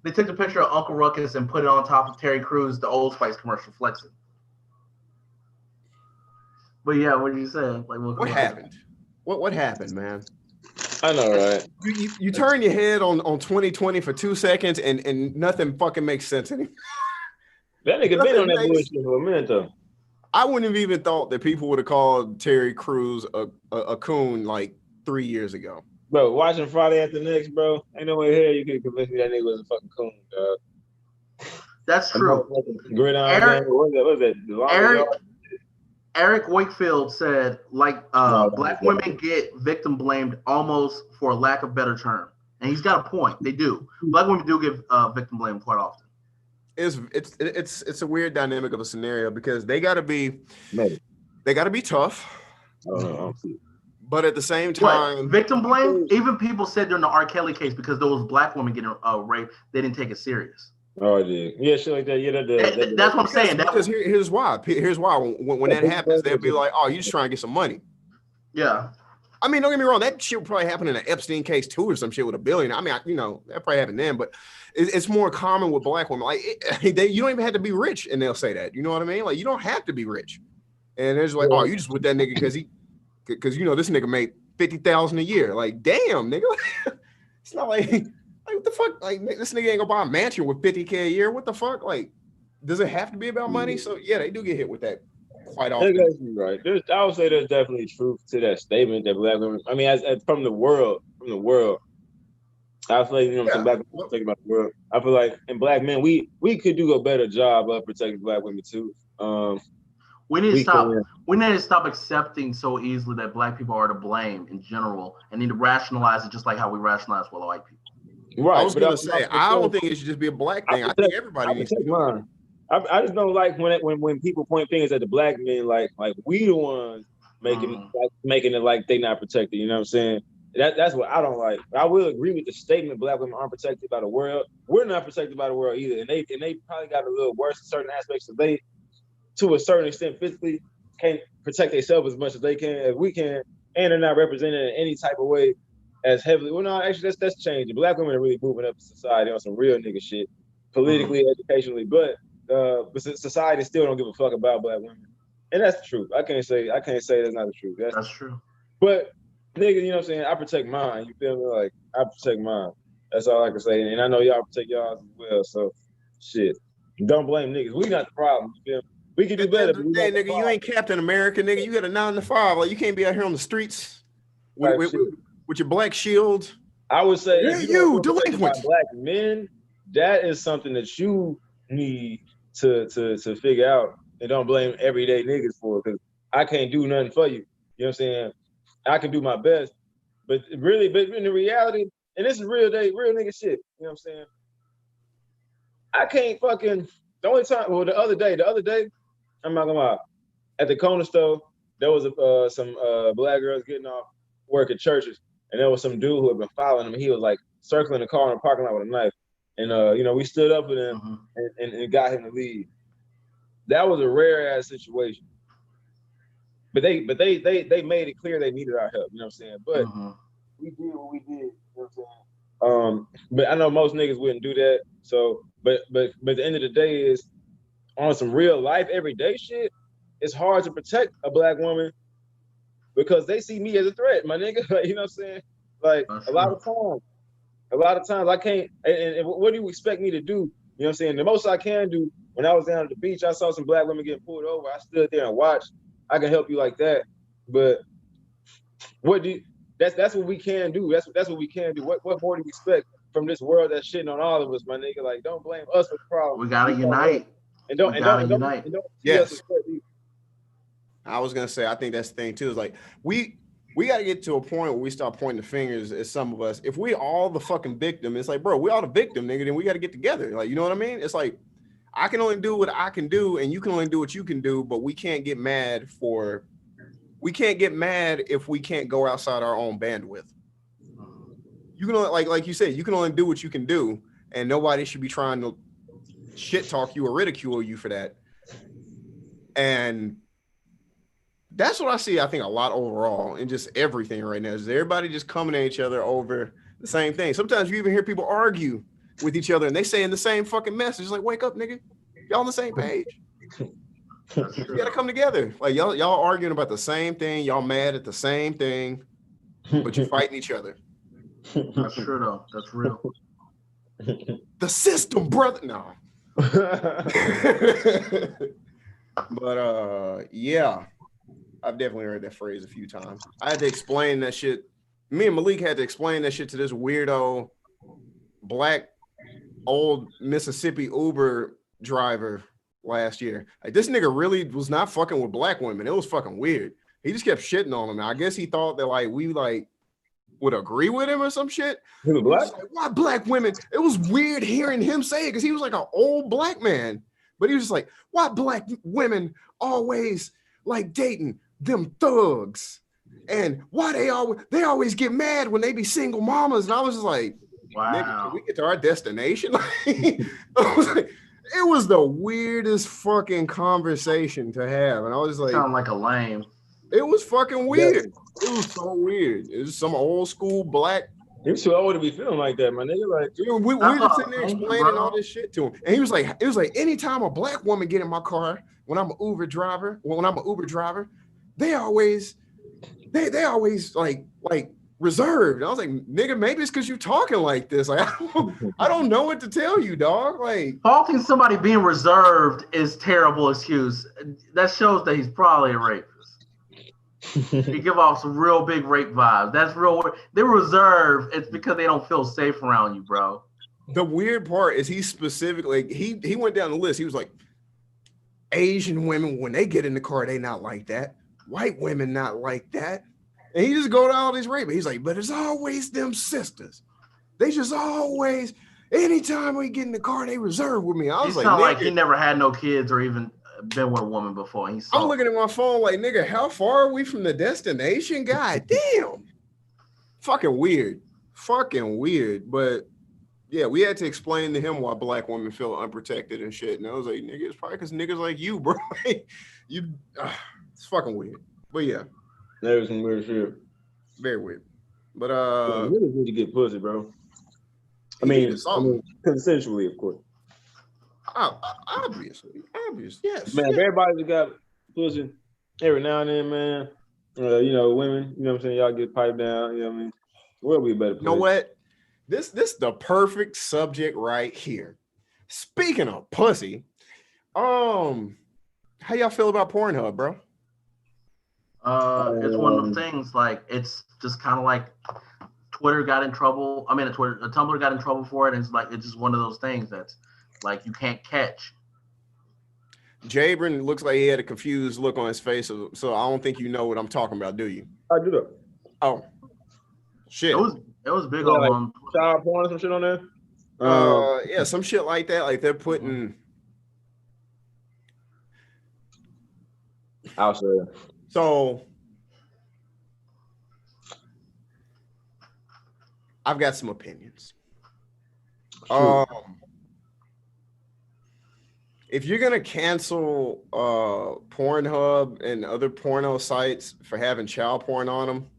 Speaker 1: They took the picture of Uncle Ruckus and put it on top of Terry Crews, the Old Spice commercial, flexing. But yeah, what did you say? Like,
Speaker 3: what happened? What happened, man?
Speaker 2: I know, right?
Speaker 3: You turn your head on 2020 for 2 seconds and nothing fucking makes sense anymore.
Speaker 2: That nigga been on that bullshit for a minute though.
Speaker 3: I wouldn't have even thought that people would have called Terry Crews a coon like 3 years ago.
Speaker 2: Bro, watching Friday After Next, bro, ain't no way here you could convince me that nigga was a fucking coon, dog.
Speaker 1: That's true. Eric Wakefield said, like, black women get victim blamed almost for lack of better term. And he's got a point. They do. Black women do get victim blamed quite often.
Speaker 3: It's a weird dynamic of a scenario because they gotta be tough. But at the same time,
Speaker 1: victim blame, even people said during the R. Kelly case because those black women getting raped, they didn't take it serious.
Speaker 2: Oh, I did. Yeah, shit like that. Yeah,
Speaker 1: that's what I'm saying.
Speaker 3: Because here's why. When that happens, they'll be like, "Oh, you just trying to get some money."
Speaker 1: Yeah.
Speaker 3: I mean, don't get me wrong. That shit would probably happen in an Epstein case too, or some shit with $1 billion. I mean, that probably happened then. But it's more common with black women. Like, you don't even have to be rich, and they'll say that. You know what I mean? Like, you don't have to be rich. And they're just like, "Oh, you just with that nigga because this nigga made $50,000 a year." Like, damn, nigga. It's not like what the fuck? Like, this nigga ain't gonna buy a mansion with $50K a year. What the fuck? Like, does it have to be about money? So yeah, they do get hit with that quite often.
Speaker 2: Right. I would say there's definitely truth to that statement that black women. I mean, as from the world, I feel like some black women talking about the world. I feel like in black men, we could do a better job of protecting black women too.
Speaker 1: We need to stop accepting so easily that black people are to blame in general, and need to rationalize it just like how we rationalize with white people.
Speaker 3: Right. I was gonna say I don't think it should just be a black thing. I think everybody needs to do it.
Speaker 2: I just don't like when people point fingers at the black men, like we the ones making it like they not protected. You know what I'm saying? That's what I don't like. I will agree with the statement: black women aren't protected by the world. We're not protected by the world either, and they probably got a little worse in certain aspects. So they, to a certain extent, physically can't protect themselves as much as they can, as we can, and they're not represented in any type of way as heavily. Well, no, actually, that's changing. Black women are really moving up in society on some real nigga shit, politically, educationally, but society still don't give a fuck about black women, and that's the truth. I can't say that's not the truth.
Speaker 1: That's true.
Speaker 2: But nigga, you know what I'm saying? I protect mine. You feel me? Like I protect mine. That's all I can say. And I know y'all protect y'all as well. So shit. Don't blame niggas. We not the problem. You feel me? We can do better.
Speaker 3: Hey, nigga, you ain't Captain America, nigga. You got a 9 to 5. Like you can't be out here on the streets with your black shield.
Speaker 2: I would say
Speaker 3: you delinquent
Speaker 2: black men, that is something that you need to figure out, and don't blame everyday niggas for it, because I can't do nothing for you. You know what I'm saying? I can do my best, but in the reality, and this is real nigga shit. You know what I'm saying? I can't fucking, the other day, I'm not gonna lie, at the corner store, there was some black girls getting off work at churches, and there was some dude who had been following them. He was like circling the car in the parking lot with a knife, and we stood up for him and got him to leave. That was a rare ass situation. But they made it clear they needed our help, you know what I'm saying? But we did what we did, you know what I'm saying? But I know most niggas wouldn't do that. So, but at the end of the day is, on some real life, everyday shit, it's hard to protect a black woman because they see me as a threat, my nigga. Like, you know what I'm saying? Like a lot of times I can't, and what do you expect me to do? You know what I'm saying? The most I can do, when I was down at the beach, I saw some black women getting pulled over. I stood there and watched. I can help you like that, but that's what we can do. That's what we can do. What more do you expect from this world that's shitting on all of us, my nigga? Like, don't blame us for the problem.
Speaker 1: We gotta unite.
Speaker 2: And don't unite.
Speaker 3: Yes. I was gonna say, I think that's the thing too. Is like we got to get to a point where we start pointing the fingers at some of us. If we all the fucking victim, it's like, bro, we all the victim, nigga. Then we got to get together. Like, you know what I mean? It's like, I can only do what I can do, and you can only do what you can do, but we can't get mad if we can't go outside our own bandwidth. You can only, like you said, you can only do what you can do, and nobody should be trying to shit talk you or ridicule you for that. And that's what I see, I think, a lot overall in just everything right now, is everybody just coming at each other over the same thing. Sometimes you even hear people argue with each other and they saying the same fucking message. Like, wake up, nigga. Y'all on the same page. You gotta come together. Like y'all arguing about the same thing, y'all mad at the same thing, but you're fighting each other.
Speaker 1: That's true though. That's real.
Speaker 3: The system, brother. No. But yeah, I've definitely heard that phrase a few times. I had to explain that shit. Me and Malik had to explain that shit to this weirdo black old Mississippi Uber driver last year. Like, this nigga really was not fucking with black women. It was fucking weird. He just kept shitting on them. I guess he thought that like we like would agree with him or some shit.
Speaker 2: He was black?
Speaker 3: Like, why black women? It was weird hearing him say it because he was like an old black man. But he was just like, why black women always like dating them thugs? And why they always get mad when they be single mamas? And I was just like, wow, nigga, can we get to our destination? I was like, it was the weirdest fucking conversation to have. And I was like,
Speaker 1: sound like a lame.
Speaker 3: It was fucking weird. It was so weird. It was some old school black.
Speaker 2: You're too old to be feeling like that, my nigga. Like,
Speaker 3: we just sitting there explaining all this shit to him. And it was like, anytime a black woman get in my car when I'm an Uber driver, they always like reserved. I was like, nigga, maybe it's because you talking like this. Like, I don't know what to tell you, dog. Like,
Speaker 1: faulting somebody being reserved is terrible excuse. That shows that he's probably a rapist. He give off some real big rape vibes. That's real. They're reserved. It's because they don't feel safe around you, bro.
Speaker 3: The weird part is he specifically, he went down the list. He was like, Asian women, when they get in the car, they not like that. White women not like that. And he just go down all these rape. He's like, but it's always them sisters. They just always, anytime we get in the car, they reserve with me. I was like,
Speaker 1: like he never had no kids or even been with a woman before. And
Speaker 3: I'm looking at my phone like, nigga, how far are we from the destination? God damn. Fucking weird. But yeah, we had to explain to him why black women feel unprotected and shit. And I was like, nigga, it's probably because niggas like you, bro. It's fucking weird. But yeah.
Speaker 2: That was some weird shit.
Speaker 3: Very weird. But
Speaker 2: niggas need to get pussy, bro. I mean, consensually, of course.
Speaker 3: Obviously, yes.
Speaker 2: Man, everybody's got pussy every now and then, man. You know, women, you know what I'm saying? Y'all get piped down, you know what I mean? Where'll be a better place?
Speaker 3: You know what? This is the perfect subject right here. Speaking of pussy, how y'all feel about Pornhub, bro?
Speaker 1: It's one of those things, like, it's just kind of like Twitter got in trouble. I mean, Tumblr got in trouble for it. And it's like, it's just one of those things that's like, you can't catch.
Speaker 3: Jabrin looks like he had a confused look on his face. So I don't think you know what I'm talking about, do you?
Speaker 2: I do that.
Speaker 3: Oh, shit.
Speaker 1: It was big on
Speaker 2: child porn or some shit on there.
Speaker 3: Yeah, some shit like that. Like they're putting.
Speaker 2: I'll say.
Speaker 3: So I've got some opinions. If you're gonna cancel Pornhub and other porno sites for having child porn on them,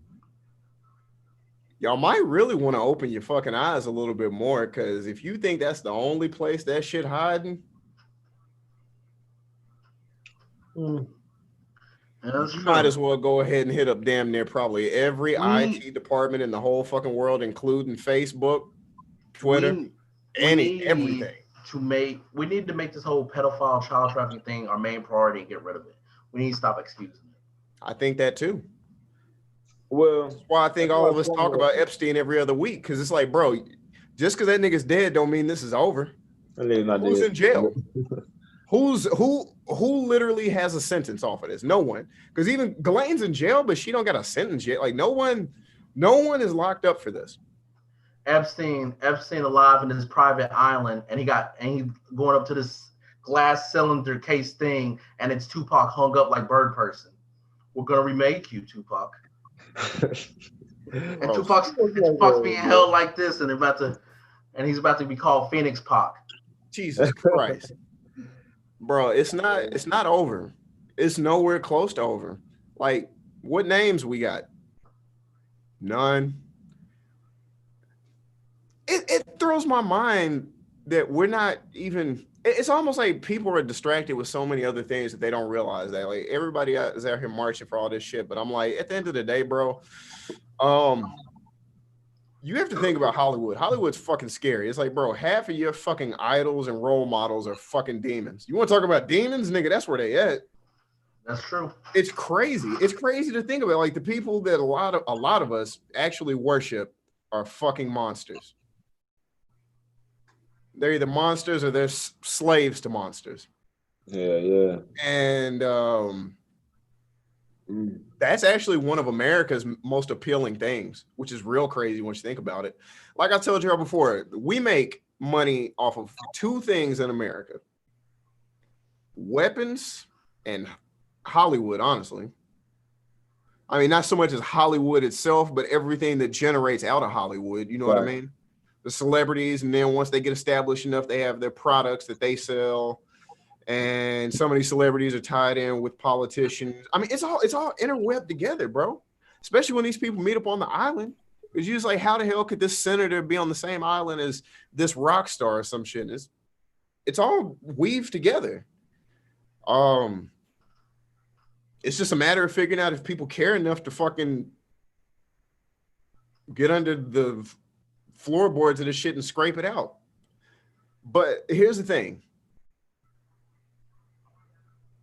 Speaker 3: y'all might really want to open your fucking eyes a little bit more, because if you think that's the only place that shit hiding, you might as well go ahead and hit up damn near probably every IT department in the whole fucking world, including Facebook, Twitter, everything.
Speaker 1: We need to make this whole pedophile child trafficking thing our main priority and get rid of it. We need to stop excusing it.
Speaker 3: I think that too.
Speaker 2: Well,
Speaker 3: that's why I think all of us talk about Epstein every other week, because it's like, bro, just because that nigga's dead don't mean this is over. Who's in jail? Who literally has a sentence off of this? No one. Because even Ghislaine's in jail, but she don't got a sentence yet. Like no one is locked up for this.
Speaker 1: Epstein alive in his private island, and he going up to this glass cylinder case thing, and it's Tupac hung up like Bird Person. We're gonna remake you, Tupac. And Tupac's being held like this, and he's about to be called Phoenix Pac.
Speaker 3: Jesus Christ. Bro, it's not over. It's nowhere close to over. Like, what names we got? None. It throws my mind that we're not even. It's almost like people are distracted with so many other things that they don't realize that. Like everybody is out here marching for all this shit, but I'm like, at the end of the day, bro, you have to think about Hollywood. Hollywood's fucking scary. It's like, bro, half of your fucking idols and role models are fucking demons. You want to talk about demons, nigga? That's where they at.
Speaker 1: That's true.
Speaker 3: It's crazy. It's crazy to think about. Like the people that a lot of us actually worship are fucking monsters. They're either monsters or they're slaves to monsters.
Speaker 2: Yeah.
Speaker 3: And that's actually one of America's most appealing things, which is real crazy when you think about it. Like I told you before, we make money off of two things in America: weapons and Hollywood, honestly. I mean, not so much as Hollywood itself, but everything that generates out of Hollywood. You know what I mean? The celebrities, and then once they get established enough, they have their products that they sell, and some of these celebrities are tied in with politicians. I mean, it's all interwebbed together, bro. Especially when these people meet up on the island, because you're just like, how the hell could this senator be on the same island as this rock star or some shit? It's all weaved together. It's just a matter of figuring out if people care enough to fucking get under the floorboards of this shit and scrape it out. But here's the thing.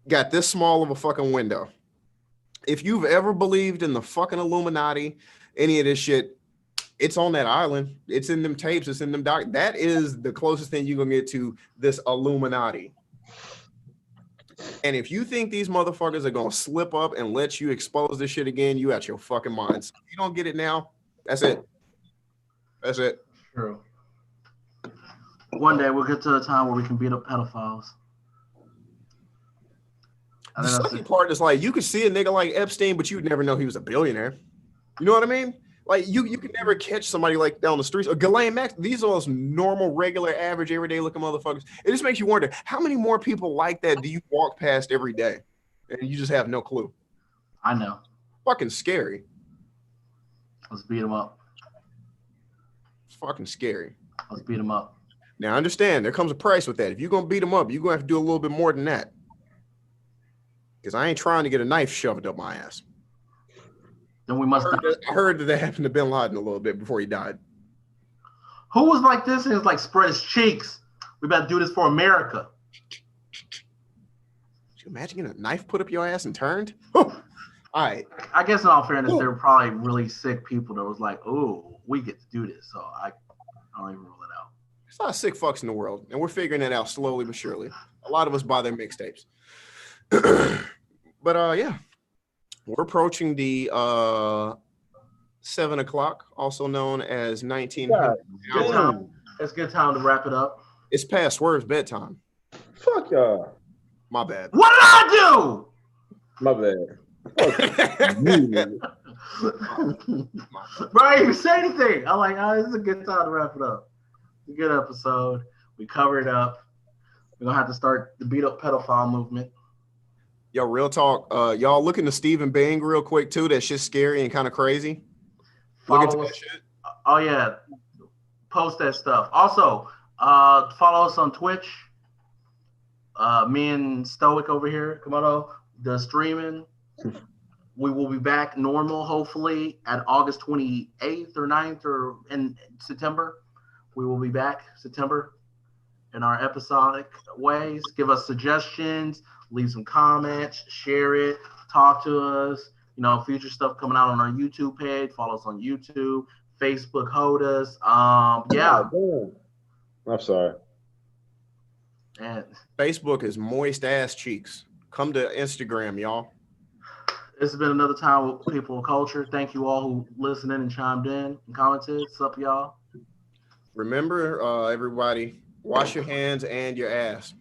Speaker 3: Got this small of a fucking window. If you've ever believed in the fucking Illuminati, any of this shit, it's on that island. It's in them tapes. It's in them doc. That is the closest thing you're gonna get to this Illuminati. And if you think these motherfuckers are gonna slip up and let you expose this shit again, you out your fucking minds. If you don't get it now, that's it. That's it.
Speaker 1: True. One day we'll get to a time where we can beat up pedophiles.
Speaker 3: The sucky part is like you could see a nigga like Epstein, but you'd never know he was a billionaire. You know what I mean? Like you could never catch somebody like down the streets or Ghislaine Max. These are those normal, regular, average, everyday looking motherfuckers. It just makes you wonder how many more people like that do you walk past every day, and you just have no clue.
Speaker 1: I know.
Speaker 3: Fucking scary.
Speaker 1: Let's beat him up.
Speaker 3: It's fucking scary.
Speaker 1: Let's beat him up.
Speaker 3: Now understand there comes a price with that. If you're gonna beat him up, you're gonna have to do a little bit more than that. Because I ain't trying to get a knife shoved up my ass.
Speaker 1: Then we must.
Speaker 3: I heard that happened to Bin Laden a little bit before he died.
Speaker 1: Who was like this and is like spread his cheeks? We about to do this for America.
Speaker 3: Could you imagine getting a knife put up your ass and turned? All right.
Speaker 1: I guess in all fairness, there were probably really sick people that was like, "Oh, we get to do this." So I don't even rule it out.
Speaker 3: There's a lot of sick fucks in the world, and we're figuring it out slowly but surely. A lot of us buy their mixtapes. But yeah. We're approaching the 7 o'clock, also known as 1900.
Speaker 1: It's a good time to wrap it up.
Speaker 3: It's past Swerve's bedtime.
Speaker 2: Fuck y'all.
Speaker 3: My bad.
Speaker 1: What did I do?
Speaker 2: My bad.
Speaker 1: Bro, I didn't even say anything. I'm like, oh, this is a good time to wrap it up. It's a good episode. We covered it up. We're going to have to start the beat up pedophile movement.
Speaker 3: Yo, real talk. Y'all look into Stephen Bing real quick too. That shit's scary and kind of crazy. Look into that shit. Oh
Speaker 1: yeah, post that stuff. Also, follow us on Twitch. Me and Stoic over here, Komodo, the streaming. We will be back normal, hopefully, at August 28th or 9th or in September. We will be back September in our episodic ways. Give us suggestions. Leave some comments, share it, talk to us. You know, future stuff coming out on our YouTube page. Follow us on YouTube, Facebook, hold us. Yeah.
Speaker 2: I'm sorry.
Speaker 1: And
Speaker 3: Facebook is moist ass cheeks. Come to Instagram, y'all.
Speaker 1: This has been another time with People of Culture. Thank you all who listened in and chimed in and commented. What's up, y'all?
Speaker 3: Remember, everybody, wash your hands and your ass.